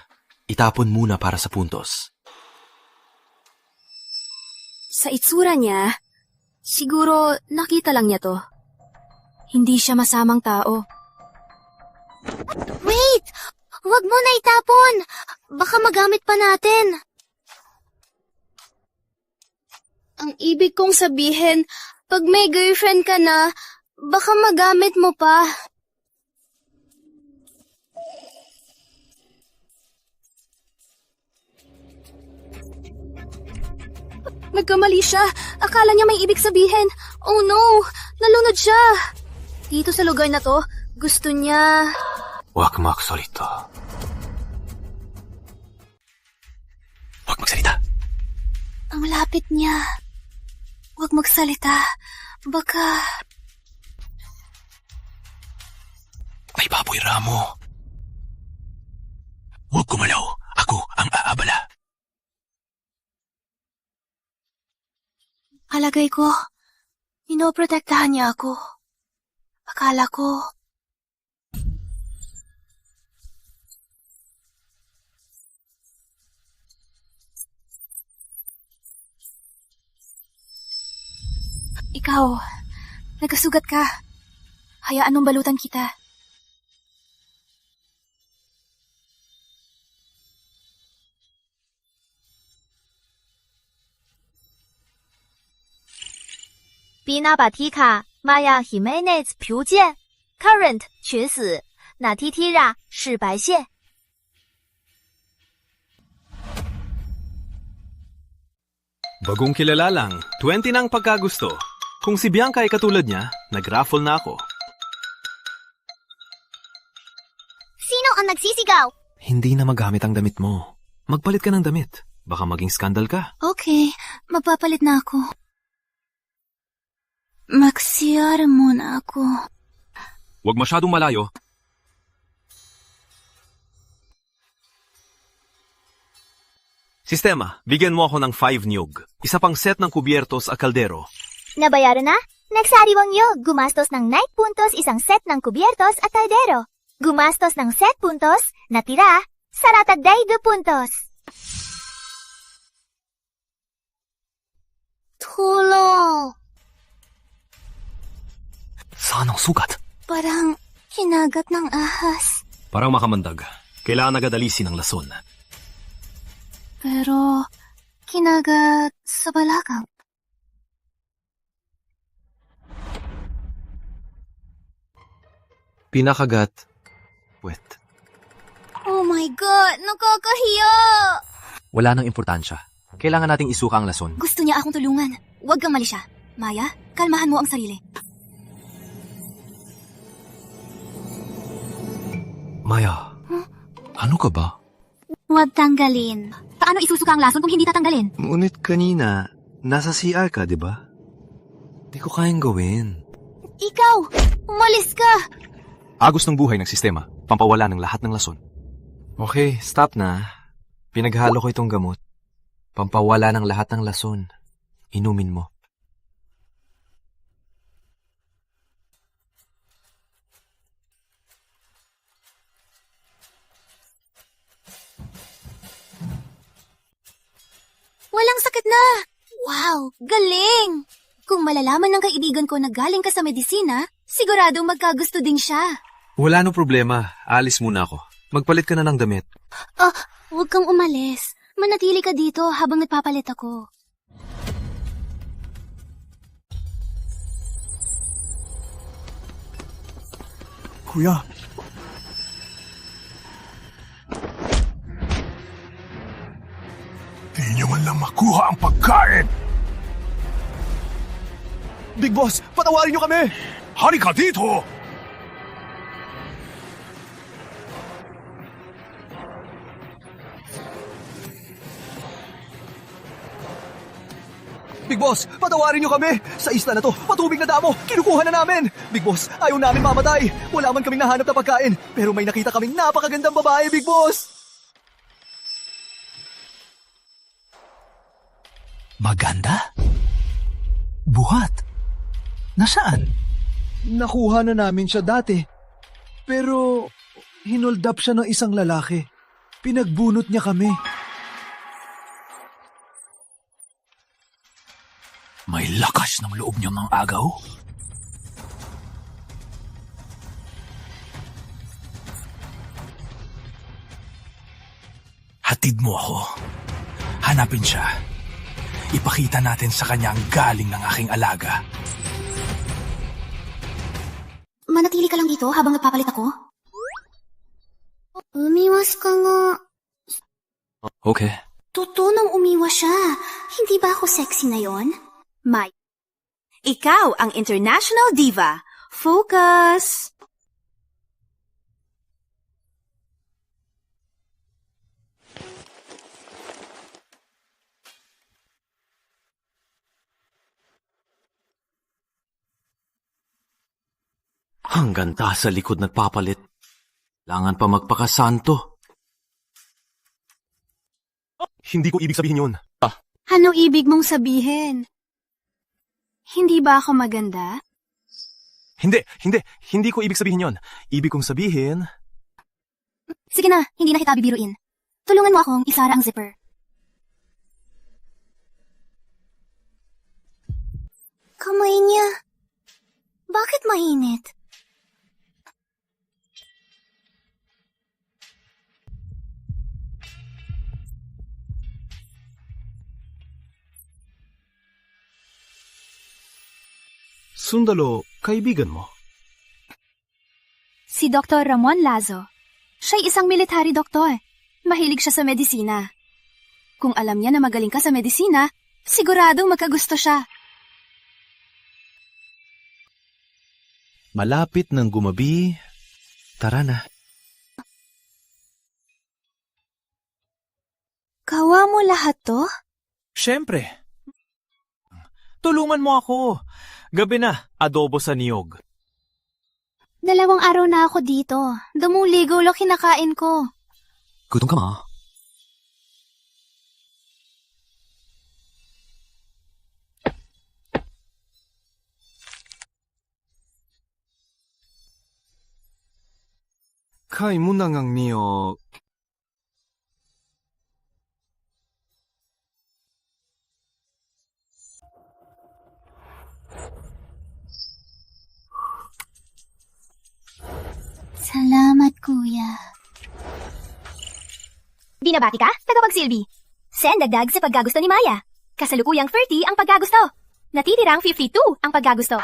itapon muna para sa puntos. Sa itsura niya, siguro nakita lang niya to. Hindi siya masamang tao. wait! Huwag mo na itapon! Baka magamit pa natin. Ang ibig kong sabihin, pag may girlfriend ka na, baka magamit mo pa. Nagkamali siya. Akala niya may ibig sabihin. Oh no! Nalunod siya. Dito sa lugar na to, gusto niya... Huwag magsalita. Huwag magsalita. Ang lapit niya. Huwag magsalita. Baka... May baboy ramo. Huwag gumalaw. Ako ang aabala. Alagay ko, pinoprotektahan niya ako. Akala ko... Ikaw, nagkasugat ka. Hayaan mong balutan kita. Binabatika Maya Jimenez 朴剑 Current 群死 Natitira 是白线 Bagong kilala lang, 20 na ang pagkagusto. Kung si Bianca ay katulad niya, nag-raffle na ako. Sino ang nagsisigaw? Hindi na magamit ang damit mo. Magpalit ka ng damit. Baka maging skandal ka. Okay, magpapalit na ako. Mag-CR muna ako. Huwag masyadong malayo. Sistema, bigyan mo ako ng 5 niyog. Isa pang set ng kubyertos at kaldero. Nabayaran na? Nagsariwang yo, gumastos ng night puntos isang set ng kubyertos at kaldero. Gumastos ng set puntos, natira, saratagday 2 puntos. Tulong! Saan ang sugat? Parang kinagat ng ahas. Parang makamandag. Kailangan agad alisin ang lason. Pero kinagat sa balakang. Pinakagat. Wet. Oh my God! Nakakahiya! Wala nang importansya. Kailangan nating isuka ang lason. Gusto niya akong tulungan. Huwag kang mali siya. Maya, kalmahan mo ang sarili. Maya, ano ka ba? Huwag tanggalin. Paano isusuka ang lason kung hindi tatanggalin? Ngunit kanina, nasa CR ka, di ba? Di ko kayang gawin. Ikaw! Umalis ka! Agos ng buhay ng sistema, pampawala ng lahat ng lason. Okay, stop na. Pinaghalo ko itong gamot. Pampawala ng lahat ng lason. Inumin mo. Walang sakit na! Wow, galing! Kung malalaman ng kaibigan ko na galing ka sa medisina, siguradong magkagusto din siya. Wala no problema. Alis muna ako. Magpalit ka na ng damit. Huwag kang umalis. Manatili ka dito habang nagpapalit ako. Kuya, Di nyo man lang makuha ang pagkain! Big Boss, patawarin niyo kami! Halika dito! Big Boss, patawarin niyo kami! Sa isla na to, patubig na damo, kinukuha na namin! Big Boss, ayaw namin mamatay! Wala man kaming nahanap na pagkain, pero may nakita kaming napakagandang babae, Big Boss! Maganda? Buhat? Nasaan? Nakuha na namin siya dati. Pero hinold up siya ng isang lalaki. Pinagbunot niya kami. May lakas ng loob niya mga agaw. Hatid mo ako. Hanapin siya. Ipakita natin sa kanya ang galing ng aking alaga. Manatili ka lang dito habang nagpapalit ako? Umiwas ka nga. Okay. Totoo nang umiwas siya. Hindi ba ako sexy na yon? Mai. Ikaw ang international diva. Focus! Hanggang ta sa likod nagpapalit. Kailangan pa magpakasanto. Hindi ko ibig sabihin yun. Ano ibig mong sabihin? Hindi ba ako maganda? Hindi ko ibig sabihin yon. Ibig kong sabihin... Sige na, hindi na kita bibiruin. Tulungan mo akong isara ang zipper. Kamay niya. Bakit mainit? Sundalo, kaibigan mo. Si Dr. Ramon Lazo. Siya'y isang military doktor. Mahilig siya sa medisina. Kung alam niya na magaling ka sa medisina, siguradong magkagusto siya. Malapit ng gumabi. Tara na. Gawa mo lahat to? Siyempre. Tulungan mo ako. Gabi na, adobo sa niyog. 2 araw na ako dito. Dumuligaw lang kinakain ko. Gutom ka ma? Kai mo na ngang niyog. Salamat, kuya. Binabati ka? Tagapagsilbi. Send dagdag sa pagkagusto ni Maya. Kasalukuyang 30 ang pagkagusto. Natitirang 52 ang pagkagusto.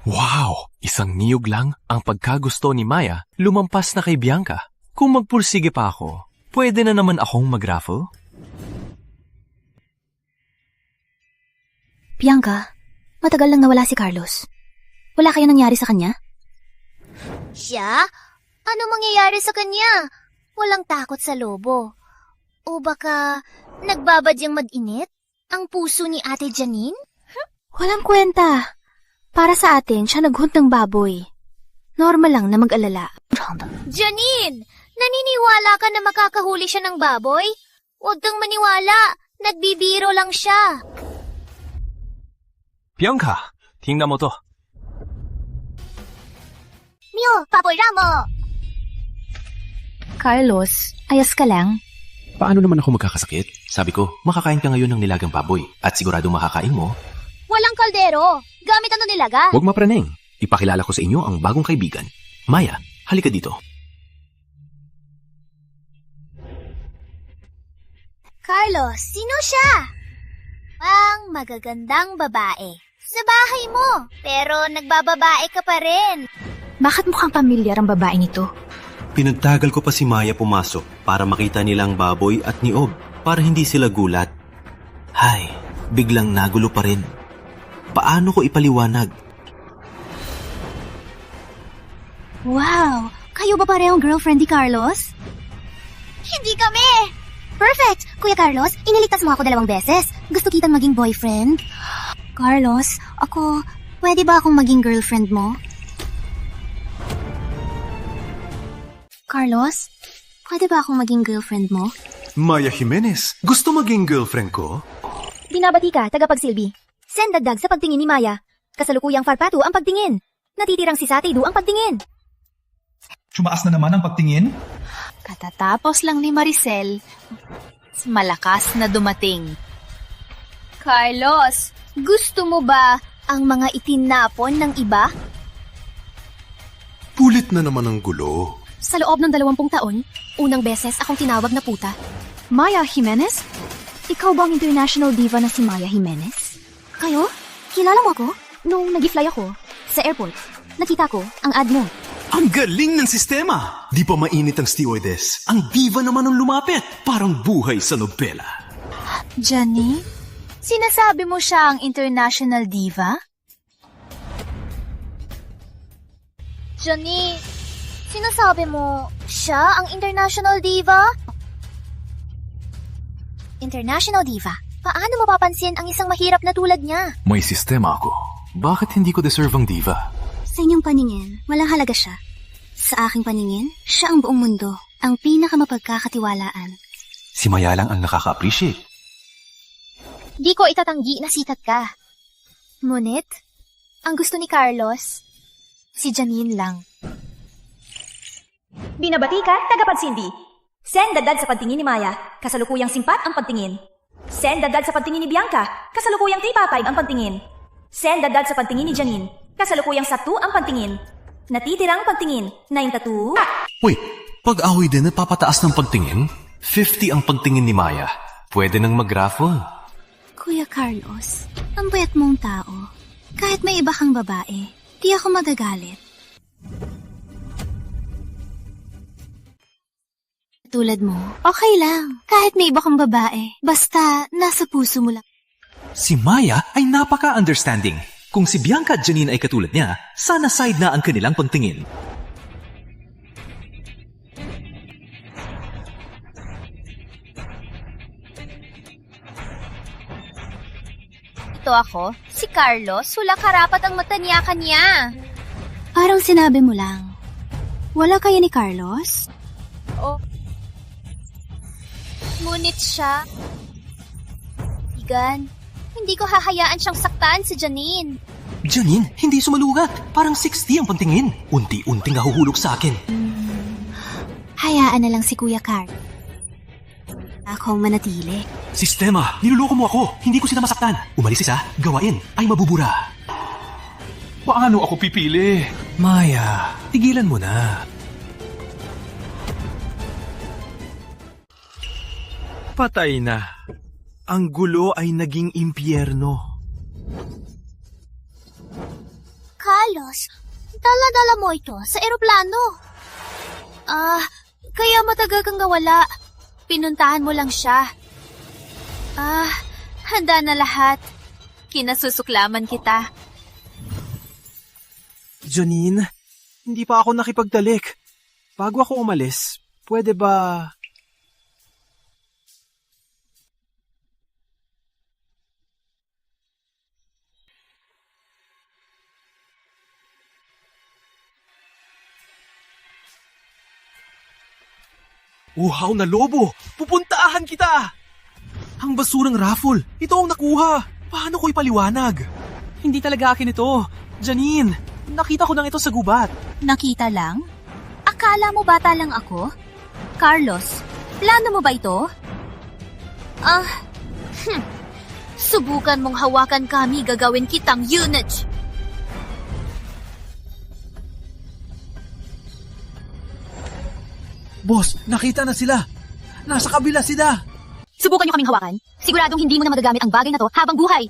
Wow! Isang niyog lang ang pagkagusto ni Maya, lumampas na kay Bianca. Kung magpursige pa ako, pwede na naman akong mag-raffle? Bianca, matagal lang nawala si Carlos. Wala kayo nangyari sa kanya? Siya? Ano mangyayari sa kanya? Walang takot sa lobo. O baka nagbabadyang mag-init ang puso ni Ate Janine? Walang kwenta. Para sa atin, siya naghunt ng baboy. Normal lang na mag-alala. Janine! Naniniwala ka na makakahuli siya ng baboy? Huwag kang maniwala. Nagbibiro lang siya. Bianca, tingnan mo to. Mio, paboy Ramo! Carlos, ayos ka lang? Paano naman ako magkakasakit? Sabi ko, makakain ka ngayon ng nilagang baboy at sigurado makakain mo. Walang kaldero. Gamit ano nilaga? Huwag mapraneng. Ipakilala ko sa inyo ang bagong kaibigan. Maya, halika dito. Carlos, sino siya? Ang magagandang babae. Sa bahay mo, pero nagbababae ka pa rin. Bakit mukhang pamilyar ang babaeng ito? Pinagtagal ko pa si Maya pumasok para makita nilang baboy at niob para hindi sila gulat. Hay, biglang nagulo pa rin. Paano ko ipaliwanag? Wow! Kayo ba parehong girlfriend ni Carlos? Hindi kami! Perfect! Kuya Carlos, iniligtas mo ako 2 beses. Gusto kitang maging boyfriend? Carlos, pwede ba akong maging girlfriend mo? Carlos, pwede ba akong maging girlfriend mo? Maya Jimenez, gusto maging girlfriend ko? Binabati ka, tagapagsilbi. Send dagdag sa pagtingin ni Maya. Kasalukuyang Farpatu ang pagtingin. Natitirang si Satidu ang pagtingin. Tumaas na naman ang pagtingin? Katatapos lang ni Maricel, malakas na dumating. Carlos, gusto mo ba ang mga itinapon ng iba? Pulit na naman ang gulo. Sa loob ng 20 taon, unang beses akong tinawag na puta. Maya Jimenez? Ikaw ba ang international diva na si Maya Jimenez? Kayo? Kilala mo ako? Nung nag-fly ako sa airport, nakita ko ang ad mo. Ang galing ng sistema! Di pa mainit ang stewardess. Ang diva naman ang lumapit. Parang buhay sa nobela. Janine, sinasabi mo siya ang international diva? Johnny, sinasabi mo siya ang international diva? International diva? Paano mapapansin ang isang mahirap na tulad niya? May sistema ako. Bakit hindi ko deserve ang diva? Sa inyong paningin, walang halaga siya. Sa aking paningin, siya ang buong mundo, ang pinakamapagkakatiwalaan. Si Maya lang ang nakaka-appreciate. Di ko itatanggi na sikat ka. Ngunit, ang gusto ni Carlos, si Janine lang. Binabati ka, tagapagsilbi. Send dagdag sa pagtingin ni Maya. Kasalukuyang simpat ang pagtingin. Send dagdag sa pagtingin ni Bianca. Kasalukuyang 3-5 ang pagtingin. Send dagdag sa pagtingin ni Janine. Kasalukuyang 1 ang pagtingin. Natitirang pagtingin. 9-2. Wait, pag-away din napapataas ng pagtingin? 50 ang pagtingin ni Maya. Pwede nang mag-raffle. Kuya Carlos, ang bayat mong tao. Kahit may iba kang babae, di ako magagalit. Tulad mo, okay lang. Kahit may iba kang babae, basta nasa puso mo lang. Si Maya ay napaka-understanding. Kung si Bianca at Janine ay katulad niya, sana side na ang kanilang pagtingin. Ito ako, si Carlos, wala karapat ang matanyakan niya. Parang sinabi mo lang. Wala kaya ni Carlos? Oh. Ngunit siya, Igan, hindi ko hahayaan siyang saktan si Janine. Janine, hindi sumalugat. Parang 60 ang pagtingin. Unti-unting nahuhulog sa akin. Hayaan na lang si Kuya Carl. Akong manatili. Sistema, niluloko mo ako. Hindi ko sila masaktan. Umalis isa, gawain ay mabubura. Paano ako pipili? Maya, tigilan mo na. Patay na. Ang gulo ay naging impyerno. Carlos, dala-dala mo ito sa eroplano. Kaya matagal kang nawala. Pinuntahan mo lang siya. Handa na lahat. Kinasusuklaman kita. Janine, hindi pa ako nakipagtalik. Bago ako umalis, pwede ba... Uhaw na lobo! Pupuntahan kita! Ang basurang raffle! Ito ang nakuha! Paano ko ipaliwanag? Hindi talaga akin ito. Janine, nakita ko lang ito sa gubat. Nakita lang? Akala mo bata lang ako? Carlos, plano mo ba ito? Subukan mong hawakan kami, gagawin kitang unit. Boss, nakita na sila. Nasa kabila sila. Subukan niyo kaming hawakan. Siguradong hindi mo na magagamit ang bagay na to habang buhay.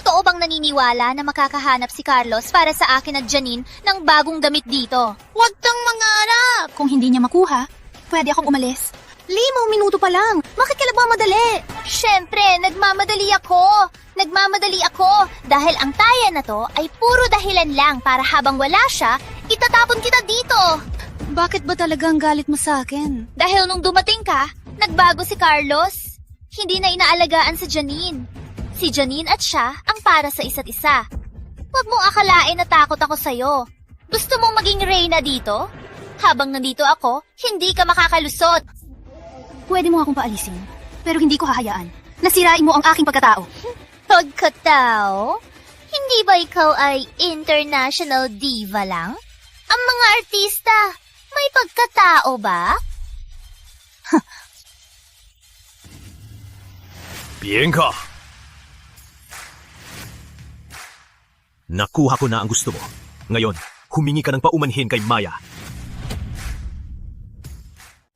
Totoo bang naniniwala na makakahanap si Carlos para sa akin at Janine ng bagong damit dito? Huwag kang mangarap! Kung hindi niya makuha, pwede akong umalis. 5 minuto pa lang. Bakit ka nagmamadali? Siyempre, nagmamadali ako dahil ang taya na to ay puro dahilan lang para habang wala siya, itatapon kita dito. Bakit ba talagang galit mo sa akin? Dahil nung dumating ka, nagbago si Carlos. Hindi na inaalagaan si Janine. Si Janine at siya ang para sa isa't isa. Huwag mong akalain na takot ako sa'yo. Gusto mong maging reyna dito? Habang nandito ako, hindi ka makakalusot. Pwede mo akong paalisin, pero hindi ko hahayaan. Nasirain mo ang aking pagkatao. Pagkatao? Hindi ba ikaw ay international diva lang? Ang mga artista, may pagkatao ba? Bianca! Nakuha ko na ang gusto mo. Ngayon, humingi ka ng paumanhin kay Maya.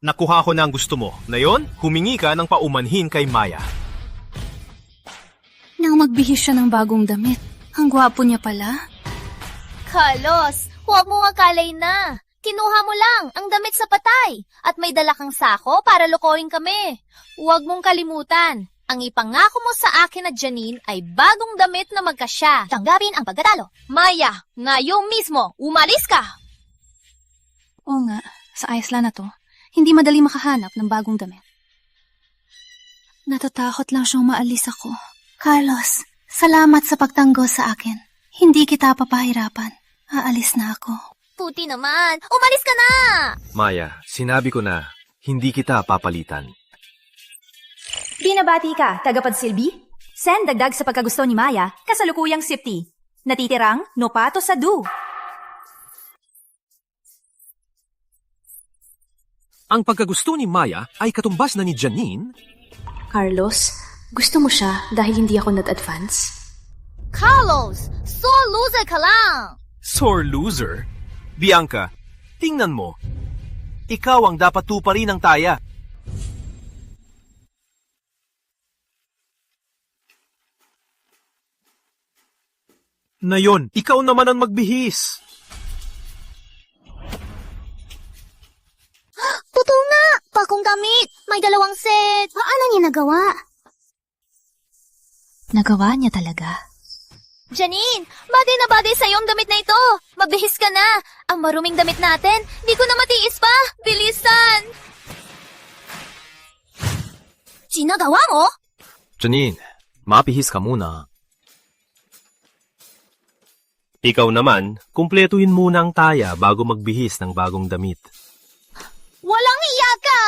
Nakuha ko na ang gusto mo. Ngayon, humingi ka ng paumanhin kay Maya. Nang magbihis siya ng bagong damit. Ang gwapo niya pala. Carlos, huwag mo akalay na. Kinuha mo lang ang damit sa patay at may dala kang sako para lokohin kami. Huwag mong kalimutan. Ang ipangako mo sa akin at Janine ay bagong damit na magkasya. Tanggapin ang pagkatalo. Maya, ngayon mismo, umalis ka! Oo nga, sa Iceland na to, hindi madali makahanap ng bagong damit. Natatakot lang siyang maalis ako. Carlos, salamat sa pagtanggol sa akin. Hindi kita papahirapan. Aalis na ako. Puti naman, umalis ka na! Maya, sinabi ko na, hindi kita papalitan. Binabati ka, tagapagsilbi? Send dagdag sa pagkagusto ni Maya, kasalukuyang sipti. Natitirang no pato sa du. Ang pagkagusto ni Maya ay katumbas na ni Janine. Carlos, gusto mo siya dahil hindi ako nag-advance? Carlos, sore loser ka lang! Sore loser? Bianca, tingnan mo. Ikaw ang dapat tuparin ng taya. Na yon, ikaw naman ang magbihis. Totoo nga! Bagong damit! May 2 set! Paano niya nagawa? Nagawa niya talaga. Janine, bagay na bagay sa'yo ang damit na ito. Magbihis ka na. Ang maruming damit natin, di ko na matiis pa. Bilisan! Sinagawa mo? Janine, mapihis ka muna. Ikaw naman, kumpletuhin muna ang taya bago magbihis ng bagong damit. Walang hiya ka!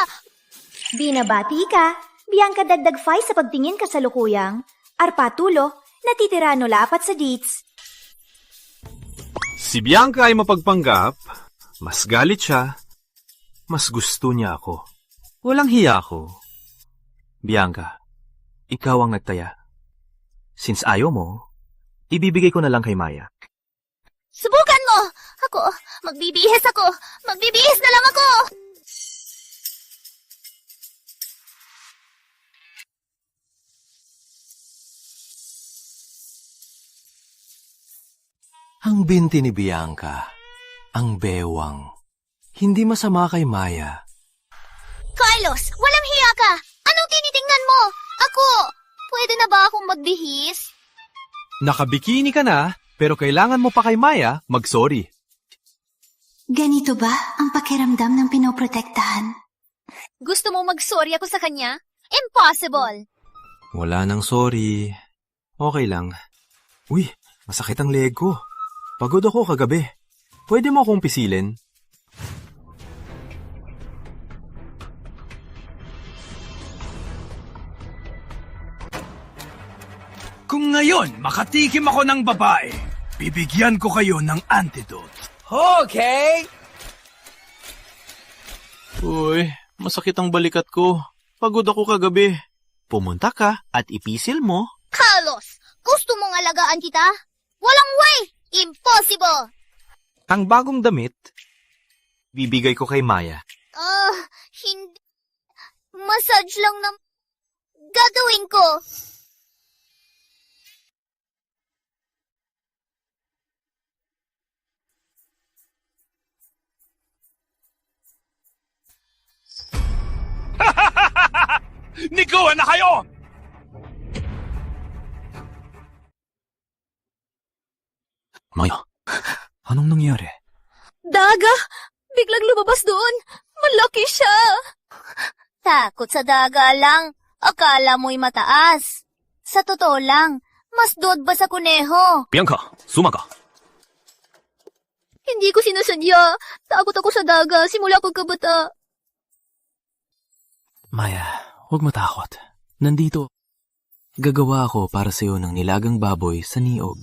Binabati ka, Bianca dagdag 5 sa pagtingin kasalukuyang. Arpatulo, natitira no lapat sa dates. Si Bianca ay mapagpanggap, mas galit siya, mas gusto niya ako. Walang hiya ako. Bianca, ikaw ang nagtaya. Since ayaw mo, ibibigay ko na lang kay Maya. Subukan mo! Ako, magbibihis ako! Magbibihis na lang ako! Ang binti ni Bianca, ang bewang. Hindi masama kay Maya. Carlos, walang hiya ka! Anong tinitingnan mo? Ako, pwede na ba akong magbihis? Nakabikini ka na, pero kailangan mo pa kay Maya mag-sorry. Ganito ba ang pakiramdam ng pinoprotektahan? Gusto mo mag-sorry ako sa kanya? Impossible! Wala nang sorry. Okay lang. Uy, masakit ang leg ko. Pagod ako kagabi. Pwede mo akong pisilin? Kung ngayon makatikim ako ng babae, bibigyan ko kayo ng antidote. Okay! Uy, masakit ang balikat ko. Pagod ako kagabi. Pumunta ka at ipisil mo. Carlos, gusto mong alagaan kita? Walang way! Impossible! Ang bagong damit, bibigay ko kay Maya. Hindi. Massage lang na gagawin ko. Nikuha na kayo! Maya, anong nangyari? Daga! Biglang lumabas doon. Malaki siya. Takot sa daga lang. Akala mo'y mataas. Sa totoo lang, mas dood ba sa kuneho? Bianca, suma ka. Hindi ko sinasadya. Takot ako sa daga simula pagkabata. Maya, huwag matakot. Nandito. Gagawa ako para sa'yo ng nilagang baboy sa niog.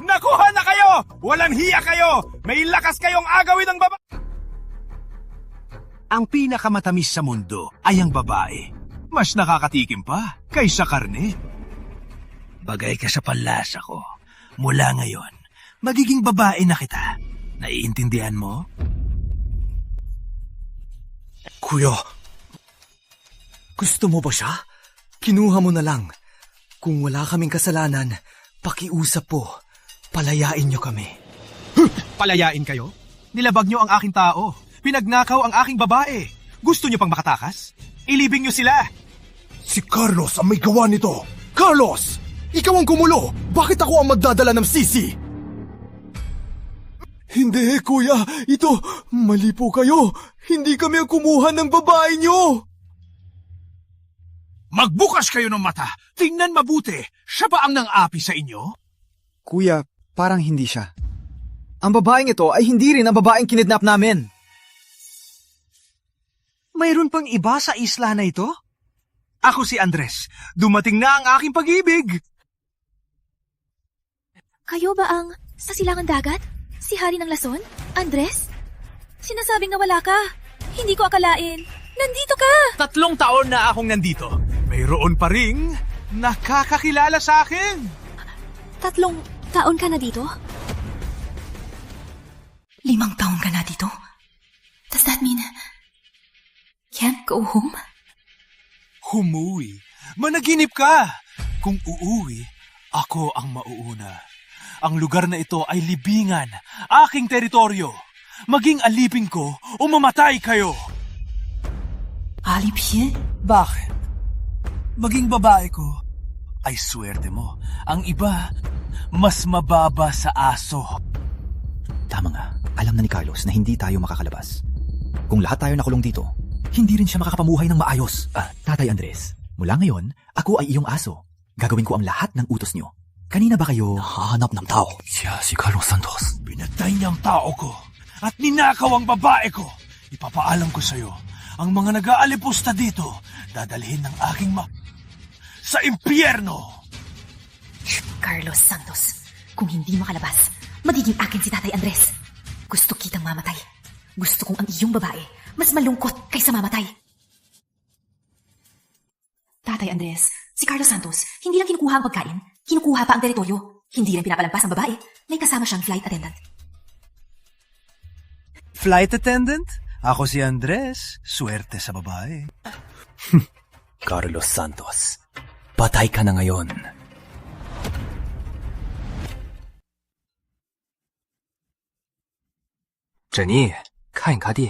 Nakuha na kayo! Walang hiya kayo! May lakas kayong agawin ng baba... Ang pinakamatamis sa mundo ay ang babae. Mas nakakatikim pa kaysa karne. Bagay ka sa panlasa ko. Mula ngayon, magiging babae na kita. Naiintindihan mo? Kuya, gusto mo ba siya? Kinuha mo na lang. Kung wala kaming kasalanan, pakiusap po. Palayain niyo kami. Palayain kayo? Nilabag niyo ang aking tao. Pinagnakaw ang aking babae. Gusto niyo pang makatakas? Ilibing niyo sila. Si Carlos ang may gawa nito. Carlos! Ikaw ang gumulo! Bakit ako ang magdadala ng sisi? Hindi, kuya. Ito, mali po kayo. Hindi kami ang kumuha ng babae niyo. Magbukas kayo ng mata. Tingnan mabuti. Siya ba ang nang-api sa inyo? Kuya, parang hindi siya. Ang babaeng ito ay hindi rin ang babaeng kinidnap namin. Mayroon pang iba sa isla na ito? Ako si Andres. Dumating na ang aking pag-ibig. Kayo ba ang sa silangan dagat? Si Hari ng Lason? Andres? Sinasabing na wala ka. Hindi ko akalain. Nandito ka! 3 taon na akong nandito. Mayroon pa ring nakakakilala sa akin. 3 taon ka na dito? 5 taon ka na dito? Does that mean can't go home? Humuwi. Managinip ka. Kung uuwi, ako ang mauuna. Ang lugar na ito ay libingan, aking teritoryo. Maging alipin ko o mamatay kayo. Alipin? Bakit? Maging babae ko ay swerte mo. Ang iba, mas mababa sa aso. Tama nga. Alam na ni Carlos na hindi tayo makakalabas. Kung lahat tayo nakulong dito, hindi rin siya makakapamuhay ng maayos. Tatay Andres, mula ngayon, ako ay iyong aso. Gagawin ko ang lahat ng utos niyo. Kanina ba kayo nahahanap ng tao? Siya si Carlos Santos. Pinatay niya ang tao ko at ninakaw ang babae ko. Ipapaalam ko sa'yo, ang mga nag-aalipusta dito, dadalhin ng aking sa impyerno. Carlos Santos, kung hindi makalabas, magiging akin si Tatay Andres. Gusto kitang mamatay. Gusto kong ang iyong babae mas malungkot kaysa mamatay. Tatay Andres, si Carlos Santos, hindi lang kinukuha ang pagkain, kinukuha pa ang teritoryo. Hindi rin pinapalampas ang babae. May kasama siyang flight attendant. Flight attendant? Ako si Andres. Swerte sa babae. Carlos Santos, patay ka na ngayon. Jenny, kain ka di.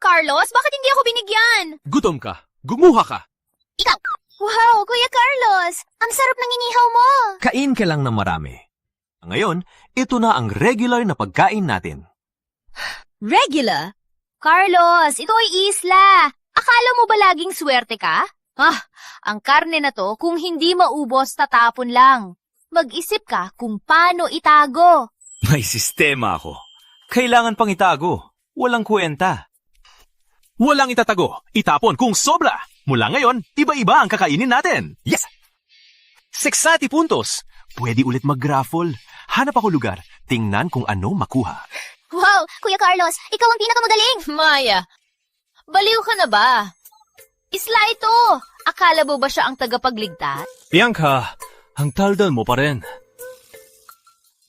Carlos, bakit hindi ako binigyan? Gutom ka. Gumuha ka. Ikaw! Wow, Kuya Carlos! Ang sarap ng inihaw mo! Kain ka lang ng marami. Ngayon, ito na ang regular na pagkain natin. Regular? Carlos, ito ay isla. Akala mo ba laging swerte ka? Ang karne na to, kung hindi maubos, tatapon lang. Mag-isip ka kung paano itago. May sistema ako. Kailangan pang itago. Walang kwenta. Walang itatago. Itapon kung sobra. Mula ngayon, iba-iba ang kakainin natin. Yes! 60 puntos. Pwede ulit mag-raffle. Hanap ako lugar. Tingnan kung ano makuha. Wow, Kuya Carlos, ikaw ang pinakamagaling. Maya, baliw ka na ba? Isla ito. Akala mo ba siya ang tagapagligtas? Bianca, ang taldal mo pa rin.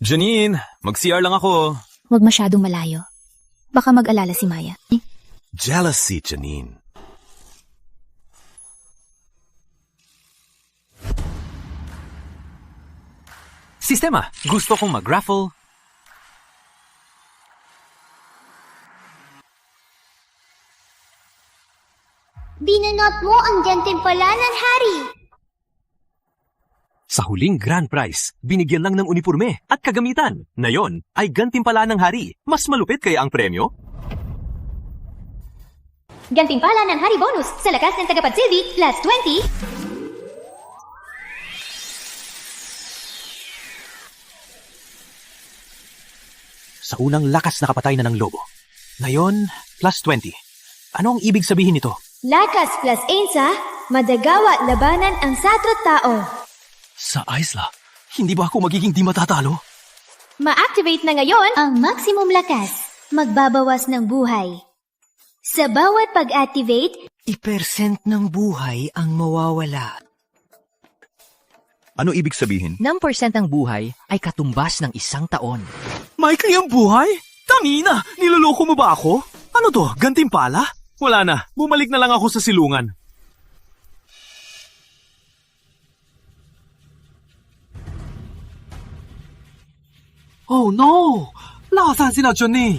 Janine, mag-CR lang ako. Huwag masyadong malayo. Baka mag-alala si Maya. Jealousy, Janine. Sistema, gusto kong mag-raffle. Binunot mo ang gantimpalanan, Hari. Sa huling grand prize, binigyan lang ng uniforme at kagamitan. Na yon ay gantimpala ng hari. Mas malupit kaya ang premyo? Gantimpala ng Hari bonus sa lakas ng tagapagsilbi plus 20. Sa unang lakas na kapatay na ng lobo. Ngayon, plus 20. Ano ang ibig sabihin nito? Lakas plus 11, madagawa labanan ang satrot tao. Sa Isla, hindi ba ako magiging di matatalo? Ma-activate na ngayon ang maximum lakas. Magbabawas ng buhay. Sa bawat pag-activate, I% ng buhay ang mawawala. Ano ibig sabihin? Ng porsyentang buhay ay katumbas ng 1 taon. May kayang buhay? Tangina, niloloko mo ba ako? Ano to, gantimpala? Wala na, bumalik na lang ako sa silungan. Oh no! Nasaan si Johnny?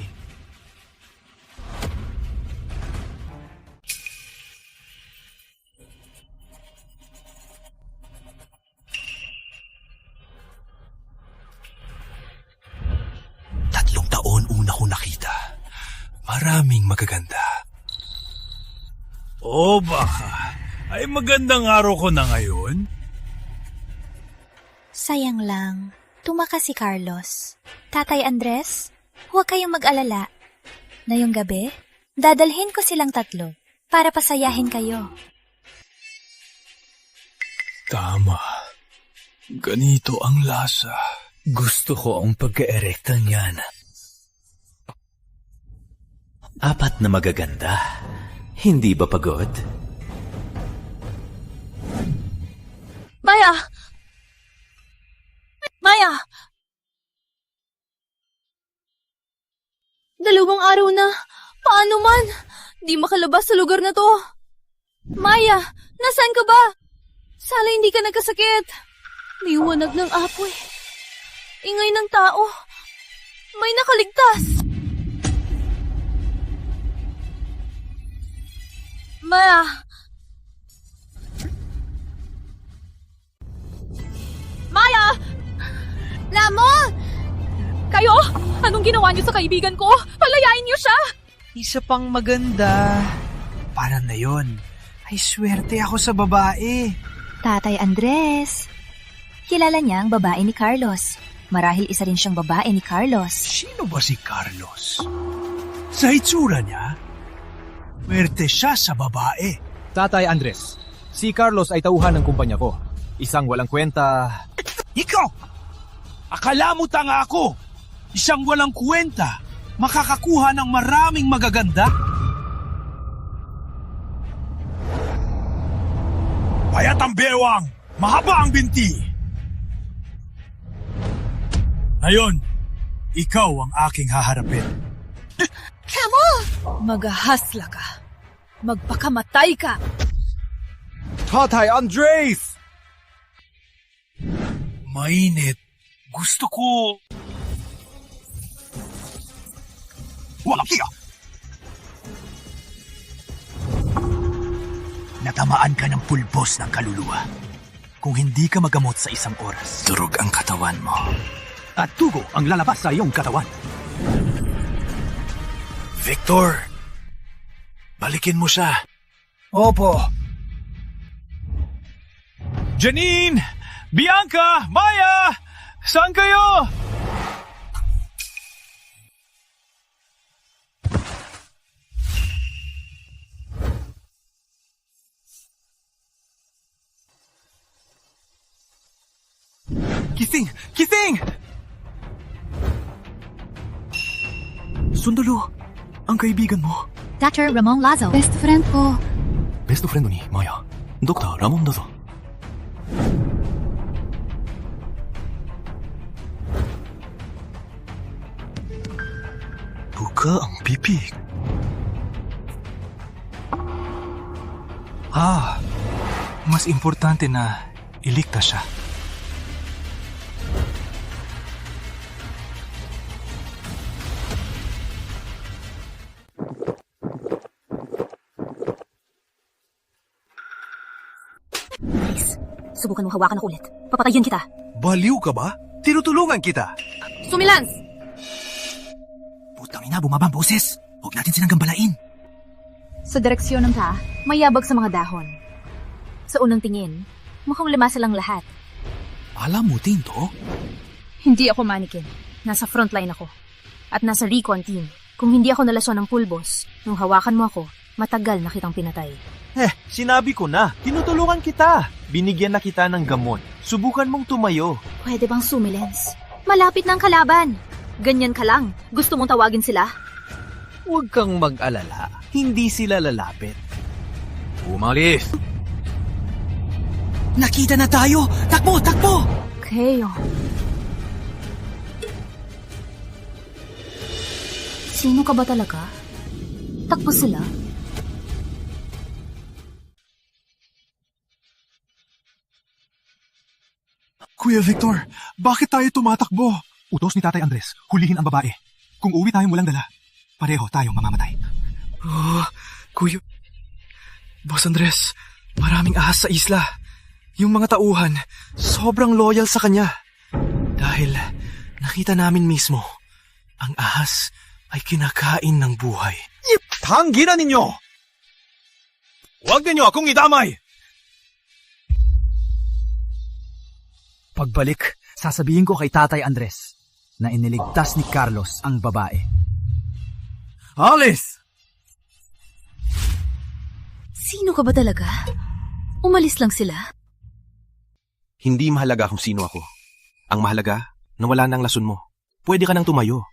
Tatlong taon una ko nakita. Maraming magaganda. O baka ay magandang araw ko na ngayon? Sayang lang, tumakas si Carlos. Tatay Andres, huwag kayong mag-alala. Ngayong gabi, dadalhin ko silang tatlo para pasayahin kayo. Tama. Ganito ang lasa. Gusto ko ang pagka-erekta niyan. 4 na magaganda. Hindi ba pagod? Maya! Maya! 2 araw na. Paano man? Di makalabas sa lugar na to. Maya, nasaan ka ba? Sala hindi ka nagkasakit. Liwanag ng apoy. Ingay ng tao. May nakaligtas. Maya! Maya! Lamon! Kayo? Anong ginawa niyo sa kaibigan ko? Palayain niyo siya! Isa pang maganda. Para na yon. Ay swerte ako sa babae. Tatay Andres. Kilala niya ang babae ni Carlos. Marahil isa rin siyang babae ni Carlos. Sino ba si Carlos? Sa itsura niya, swerte siya sa babae. Tatay Andres, si Carlos ay tauhan ng kumpanya ko. Isang walang kwenta. Ikaw! Akala mo tanga ako! Isang walang kwenta, makakakuha ng maraming magaganda? Payat ang bewang, mahaba ang binti. Ngayon, ikaw ang aking haharapin. Kamo! Maghahasla ka. Magpakamatay ka. Tatay Andres! Mainit. Gusto ko... Walang hiya! Natamaan ka ng pulbos ng kaluluwa. Kung hindi ka magamot sa 1 oras, durog ang katawan mo. At tugo ang lalabas sa iyong katawan. Victor! Balikin mo siya. Opo. Janine! Bianca! Maya! Saan kayo? Kising! Kising! Sundalo, ang kaibigan mo. Dr. Ramon Lazo. Best friend ko. Best friend ni Maya. Dr. Ramon Lazo. Buka ang bibig. Mas importante na iligtas siya. subukan mong hawakan ako ulit, papatayin kita. Baliw ka ba? Tinutulungan kita. Sumilans! Putang ina, bumaba ang boses. Huwag natin silang gambalain. Sa direksyon ng paa, mayabag sa mga dahon. Sa unang tingin, mukhang limasa lang lahat. Alam mo, Tinto? Hindi ako manikin. Nasa frontline ako. At nasa recon team. Kung hindi ako nalasyon ng pulbos, nung hawakan mo ako, matagal na kitang pinatay. Sinabi ko na, tinutulungan kita. Binigyan na kita ng gamot. Subukan mong tumayo. Pwede bang sumilens? Malapit na ang kalaban. Ganyan ka lang. Gusto mong tawagin sila? Huwag kang mag-alala. Hindi sila lalapit. Umalis! Nakita na tayo! Takbo! Takbo! Keo. Sino ka ba talaga? Takbo sila. Kuya Victor, bakit tayo tumatakbo? Utos ni Tatay Andres, hulihin ang babae. Kung uwi tayong walang dala, pareho tayong mamamatay. Kuya... Boss Andres, maraming ahas sa isla. Yung mga tauhan, sobrang loyal sa kanya. Dahil nakita namin mismo, ang ahas ay kinakain ng buhay. Tangginan ninyo! Huwag ninyo akong idamay! Pagbalik, sasabihin ko kay Tatay Andres na iniligtas ni Carlos ang babae. Alis! Sino ka ba talaga? Umalis lang sila. Hindi mahalaga kung sino ako. Ang mahalaga, nawala na ang lason mo. Pwede ka nang tumayo.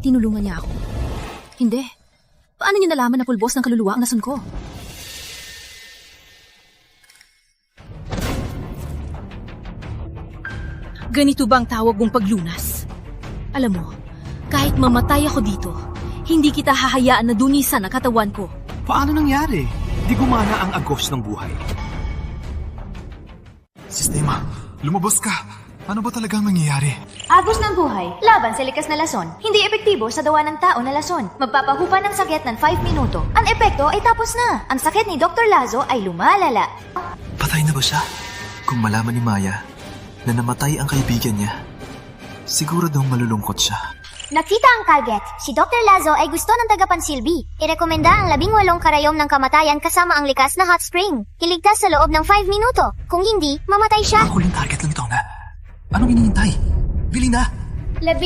Tinulungan niya ako. Hindi. Paano niyo nalaman na pulbos ng kaluluwa ang lason ko? Ganito ba ang tawag mong paglunas? Alam mo, kahit mamatay ako dito, hindi kita hahayaan na dunisan ang katawan ko. Paano nangyari? Di gumana ang agos ng buhay. Sistema, lumabas ka. Ano ba talagang nangyayari? Agos ng buhay, laban sa likas na lason. Hindi epektibo sa dawa ng tao na lason. Magpapahupa ng sakit ng 5 minuto. Ang epekto ay tapos na. Ang sakit ni Dr. Lazo ay lumalala. Patay na ba siya? Kung malaman ni Maya na namatay ang kaibigan niya, siguradong malulungkot siya. Nakita ang target. Si Dr. Lazo ay gusto ng tagapansilbi. Irekomenda ang 18 karayom ng kamatayan kasama ang likas na hot spring. Iligtas sa loob ng 5 minuto. Kung hindi, mamatay siya. Ang huling target lang ito na. Anong hinihintay? Bili na! 18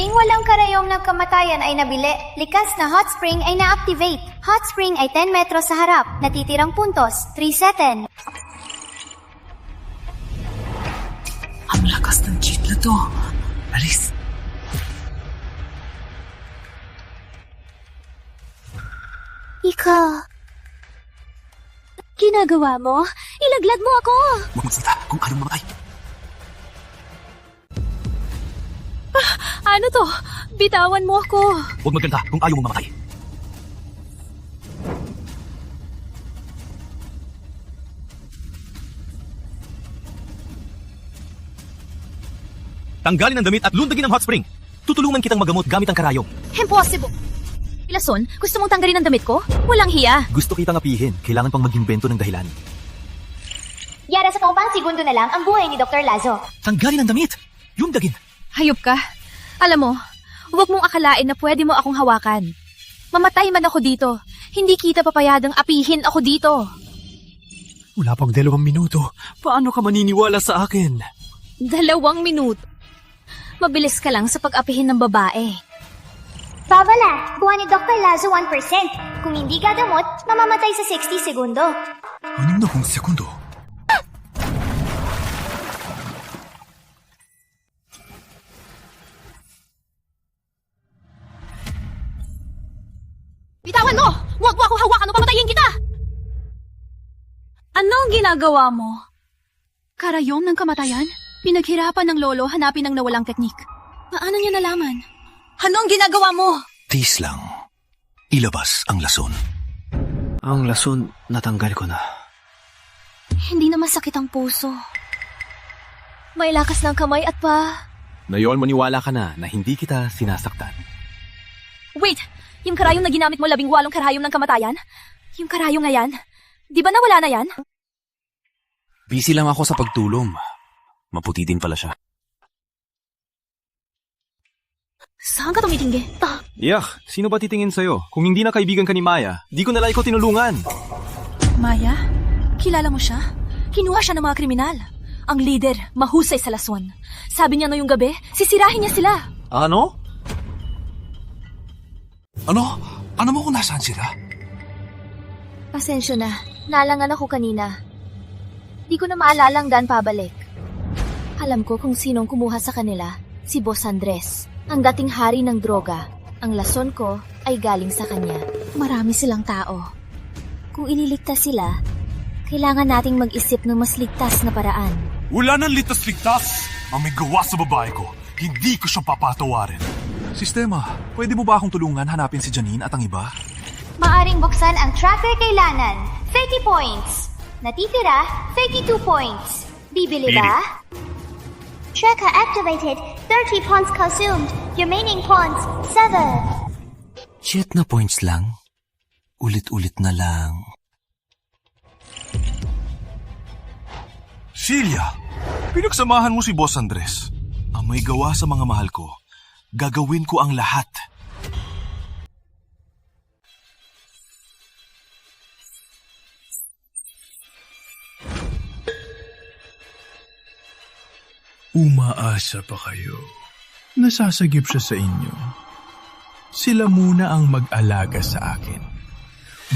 karayom ng kamatayan ay nabili. Likas na hot spring ay na-activate. Hot spring ay 10 metros sa harap. Natitirang puntos, 3 seten. Ang lakas ng cheat na to. Alis! Ika. Ginagawa mo? Ilaglag mo ako! Huwag magsalita kung ayaw mamatay. Ano to? Bitawan mo ako. Huwag magkanta kung ayaw mong mamatay. Tanggalin ang damit at lundagin ang hot spring. Tutulungan kitang magamot gamit ang karayom. Impossible. Ilason, gusto mong tanggalin ang damit ko? Walang hiya. Gusto kitang apihin. Kailangan pang mag-imbento ng dahilan. Yara sa pang segundo na lang ang buhay ni Dr. Lazo. Tanggalin ang damit. Lundagin. Hayop ka. Alam mo, huwag mong akalain na pwede mo akong hawakan. Mamatay man ako dito. Hindi kita papayadang apihin ako dito. Wala pang 2 minuto. Paano ka maniniwala sa akin? 2 minuto. Mabilis ka lang sa pag-apihin ng babae. Babala, buwan ni Dr. Lazo 1%. Kung hindi gagamot, mamamatay sa 60 segundo. 60 segundo? Bitawan mo! Huwag mo akong hawakan o pamatayin kita! Anong ginagawa mo? Karayom ng kamatayan? Pinaghirapan ng lolo hanapin ang nawalang teknik. Paano niya nalaman? Anong ginagawa mo? Tis lang. Ilabas ang lason. Ang lason, natanggal ko na. Hindi na masakit ang puso. May lakas ng kamay at pa... Ngayon maniwala ka na hindi kita sinasaktan. Wait! Yung karayom na ginamit mo 18 karayom ng kamatayan? Yung karayom na yan? Di ba nawala na yan? Busy lang ako sa pagtulong. Maputi din pala siya. Saan ka tumitinggi? Yak, sino ba titingin sa'yo? Kung hindi na kaibigan ka ni Maya, di ko nalang ikaw tinulungan. Maya? Kilala mo siya? Kinuha siya ng mga kriminal. Ang leader, mahusay sa lason. Sabi niya no yung gabi, sisirahin niya sila. Ano? Ano mo kung nasaan sila? Pasensyo na. Nalangan ako kanina. Di ko na maalala ang daan pabalik. Alam ko kung sinong kumuha sa kanila. Si Boss Andres. Ang dating hari ng droga. Ang lason ko ay galing sa kanya. Marami silang tao. Kung ililigtas sila, kailangan nating mag-isip ng mas ligtas na paraan. Wala nang litas-ligtas. Ang may gawa sa babae ko, hindi ko siya papatawarin. Sistema, pwede mo ba akong tulungan hanapin si Janine at ang iba? Maaring buksan ang tracker kailangan. 30 points. Natitira, 32 points. Bibili ba? Tracker activated. 30 pawns consumed. Remaining pawns, 7. Shit na points lang. Ulit-ulit na lang. Celia, pinagsamahan mo si Boss Andres. Ang may gawa sa mga mahal ko, gagawin ko ang lahat. Umaasa pa kayo. Nasasagip siya sa inyo. Sila muna ang mag-alaga sa akin.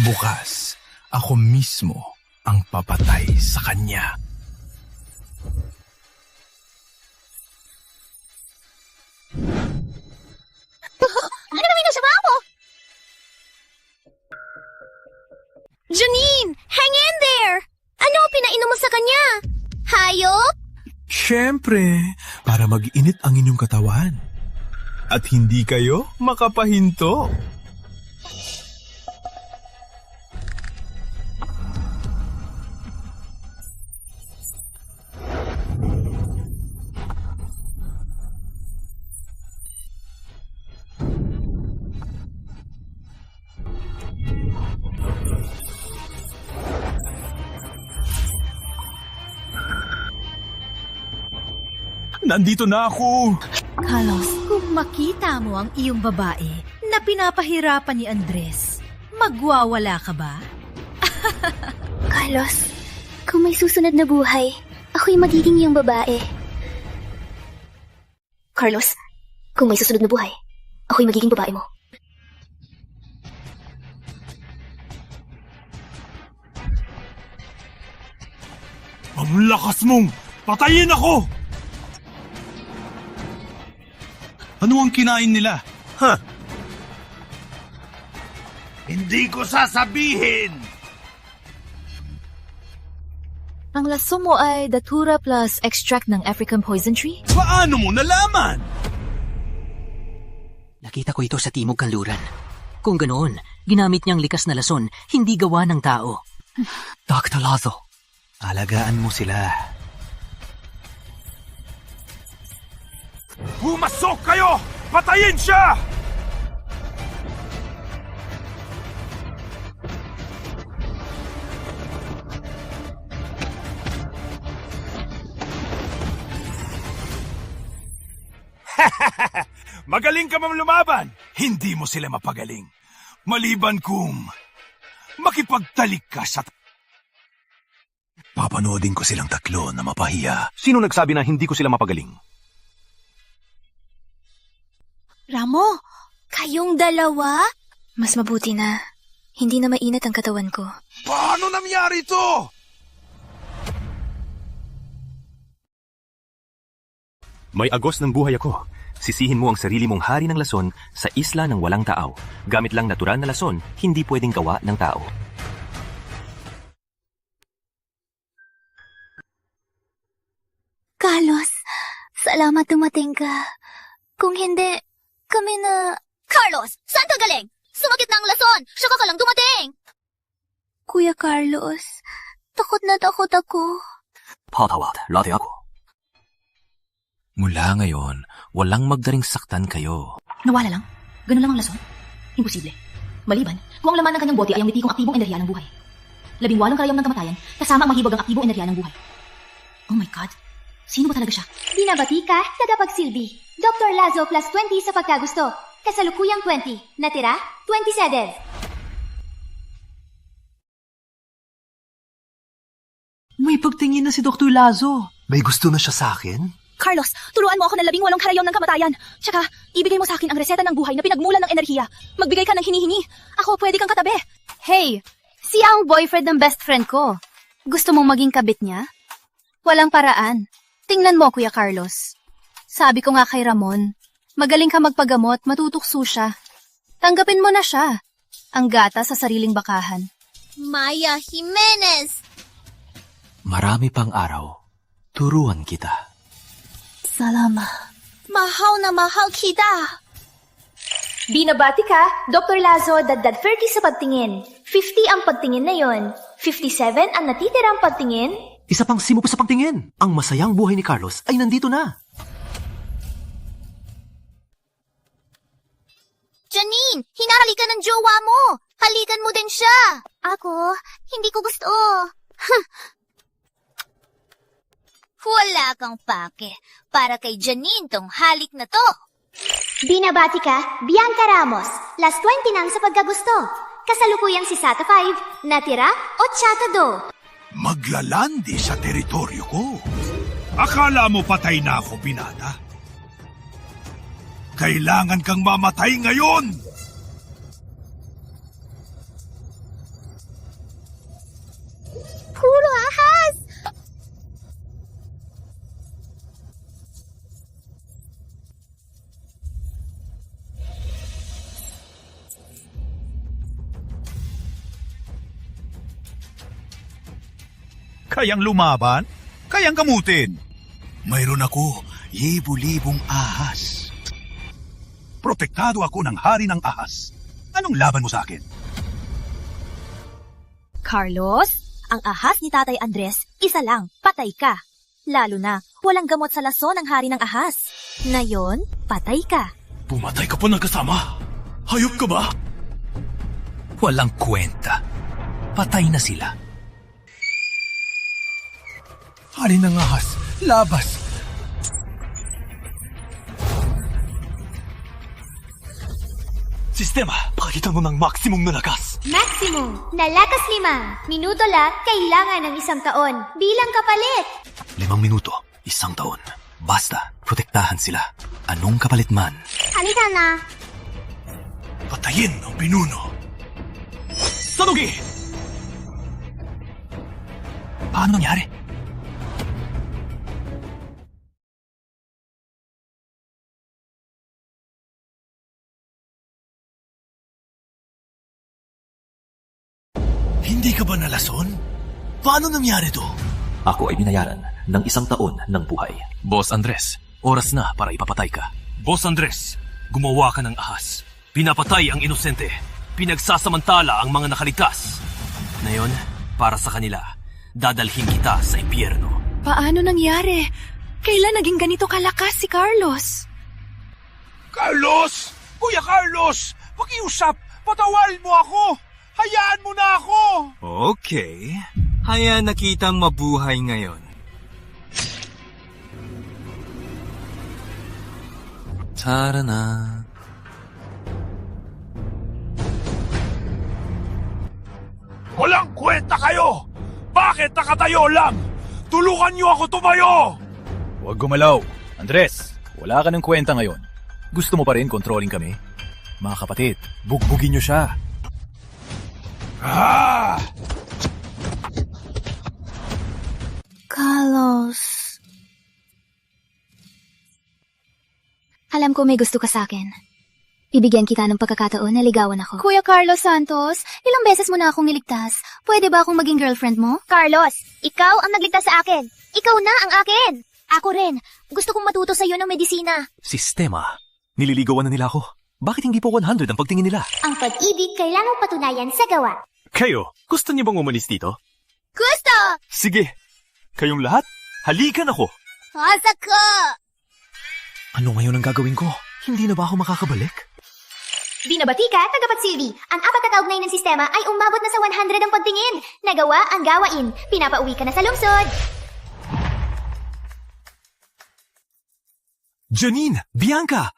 Bukas, ako mismo ang papatay sa kanya. Ano kami nasa mo? Janine! Hang in there! Ano pinainom mo sa kanya? Hayop? Siyempre, para mag-init ang inyong katawan. At hindi kayo makapahinto. Nandito na ako! Carlos, kung makita mo ang iyong babae na pinapahirapan ni Andres, magwawala ka ba? Carlos, kung may susunod na buhay, ako'y magiging iyong babae. Carlos, kung may susunod na buhay, ako'y magiging babae mo. Ang lakas mong patayin ako! Ano ang kinain nila? Ha? Hindi ko sasabihin! Ang laso mo ay datura plus extract ng African poison tree? Paano mo nalaman? Nakita ko ito sa Timog Kanluran. Kung ganoon, ginamit niyang likas na lason, hindi gawa ng tao. Dr. Lazo, alagaan mo sila. Pumasok kayo! Patayin siya! Magaling ka mang lumaban! Hindi mo sila mapagaling. Maliban kung makipagtalik ka sa... Papanoodin ko silang tatlo na mapahiya. Sino nagsabi na hindi ko sila mapagaling? Ramo, kayong dalawa? Mas mabuti na. Hindi na mainit ang katawan ko. Paano nangyari ito? May agos ng buhay ako. Sisihin mo ang sarili mong hari ng lason sa isla ng walang tao. Gamit lang natural na lason, hindi pwedeng gawa ng tao. Carlos, salamat dumating ka. Kung hindi, kami na... Carlos, saan ka galing? Sumakit na ang lason! Saka ka lang dumating! Kuya Carlos, takot na takot ako. Patawad, lati ako. Mula ngayon, walang magdaring saktan kayo. Nawala lang? Ganun lang ang lason? Imposible. Maliban, kung ang laman ng kanyang bote ay ang mitikong aktibong enerhiya ng buhay. 18 karayom ng kamatayan, kasama ang mahiwagang aktibong enerhiya ng buhay. Oh my God. Sino ba talaga siya? Binabati ka, tagapagsilbi. Dr. Lazo plus 20 sa pagkagusto. Kasalukuyang 20. Natira, 27. May pagtingin na si Dr. Lazo. May gusto na siya sa akin? Carlos, turuan mo ako ng 18 karayom ng kamatayan. Tsaka, ibigay mo sa akin ang reseta ng buhay na pinagmulan ng enerhiya. Magbigay ka ng hinihingi. Ako, pwede kang katabi. Hey, siya ang boyfriend ng best friend ko. Gusto mong maging kabit niya? Walang paraan. Tingnan mo, Kuya Carlos. Sabi ko nga kay Ramon, magaling ka magpagamot, matutukso siya. Tanggapin mo na siya. Ang gata sa sariling bakahan. Maya Jimenez! Marami pang araw. Turuan kita. Salamat. Mahal na mahal kita! Binabati ka, Dr. Lazo, dagdag 30 sa pagtingin. 50 ang pagtingin na yon. 57 ang natitirang pagtingin. Isa pang simo pa sa pagtingin. Ang masayang buhay ni Carlos ay nandito na. Janine, hinahalikan ng jowa mo! Halikan mo din siya! Ako, hindi ko gusto. Wala kang pake. Para kay Janine tong halik na to. Binabati ka, Bianca Ramos. Last 20 nang sa pagkagusto. Kasalukuyang si Sata 5, natira 82. Maglalandi sa teritoryo ko. Akala mo patay na ako, binata? Kailangan kang mamatay ngayon! Puro ahas! Kayang lumaban? Kayang gamutin? Mayroon ako libu-libong ahas. Protektado ako ng hari ng ahas. Anong laban mo sa akin? Carlos, ang ahas ni Tatay Andres, isa lang, patay ka. Lalo na, walang gamot sa laso ng hari ng ahas. Ngayon, patay ka. Pumatay ka pa ng kasama? Hayop ka ba? Walang kwenta. Patay na sila. Hari ng ahas, labas. Sistema, pakita mo ng maximum na lakas. Maximum, na lakas 5. Minuto lang, kailangan ng 1 taon. Bilang kapalit. 5 minuto, 1 taon. Basta, protektahan sila. Anong kapalit man. Halika na. Patayin ang pinuno. Sanugi! Paano nangyari? Hindi ka ba nalason? Paano nangyari to? Ako ay binayaran ng 1 taon ng buhay. Boss Andres, oras na para ipapatay ka. Boss Andres, gumawa ka ng ahas. Pinapatay ang inosente. Pinagsasamantala ang mga nakaligtas. Ngayon, para sa kanila, dadalhin kita sa impyerno. Paano nangyari? Kailan naging ganito kalakas si Carlos? Carlos! Kuya Carlos! Pakiusap! Patawarin mo ako! Hayaan mo na ako! Okay. Hayaan na kitang mabuhay ngayon. Tara na. Walang kwenta kayo! Bakit nakatayo lang? Tulungan niyo ako tumayo! Huwag gumalaw. Andres, wala ka ng kwenta ngayon. Gusto mo pa rin controlling kami? Mga kapatid, bugbugin niyo siya. Ah! Carlos. Alam ko may gusto ka sa akin. Bibigyan kita ng pagkakataon na ligawan ako. Kuya Carlos Santos, ilang beses mo na akong niligtas. Pwede ba akong maging girlfriend mo? Carlos, ikaw ang nagligtas sa akin. Ikaw na ang akin. Ako rin. Gusto kong matuto sa iyo ng medisina. Sistema. Nililigawan na nila ako. Bakit hindi po 100 ang pagtingin nila? Ang pag-ibig kailangang patunayan sa gawa. Kayo, gusto niyo bang umalis dito? Gusto! Sige. Kayong lahat, halikan ako. Asa ka! Ano ngayon ang gagawin ko? Hindi na ba ako makakabalik? Binabati ka, tagapagsilbi. Ang apat na kaugnay ng sistema ay umabot na sa 100 ang pagtingin. Nagawa ang gawain. Pinapauwi ka na sa lungsod. Janine! Bianca!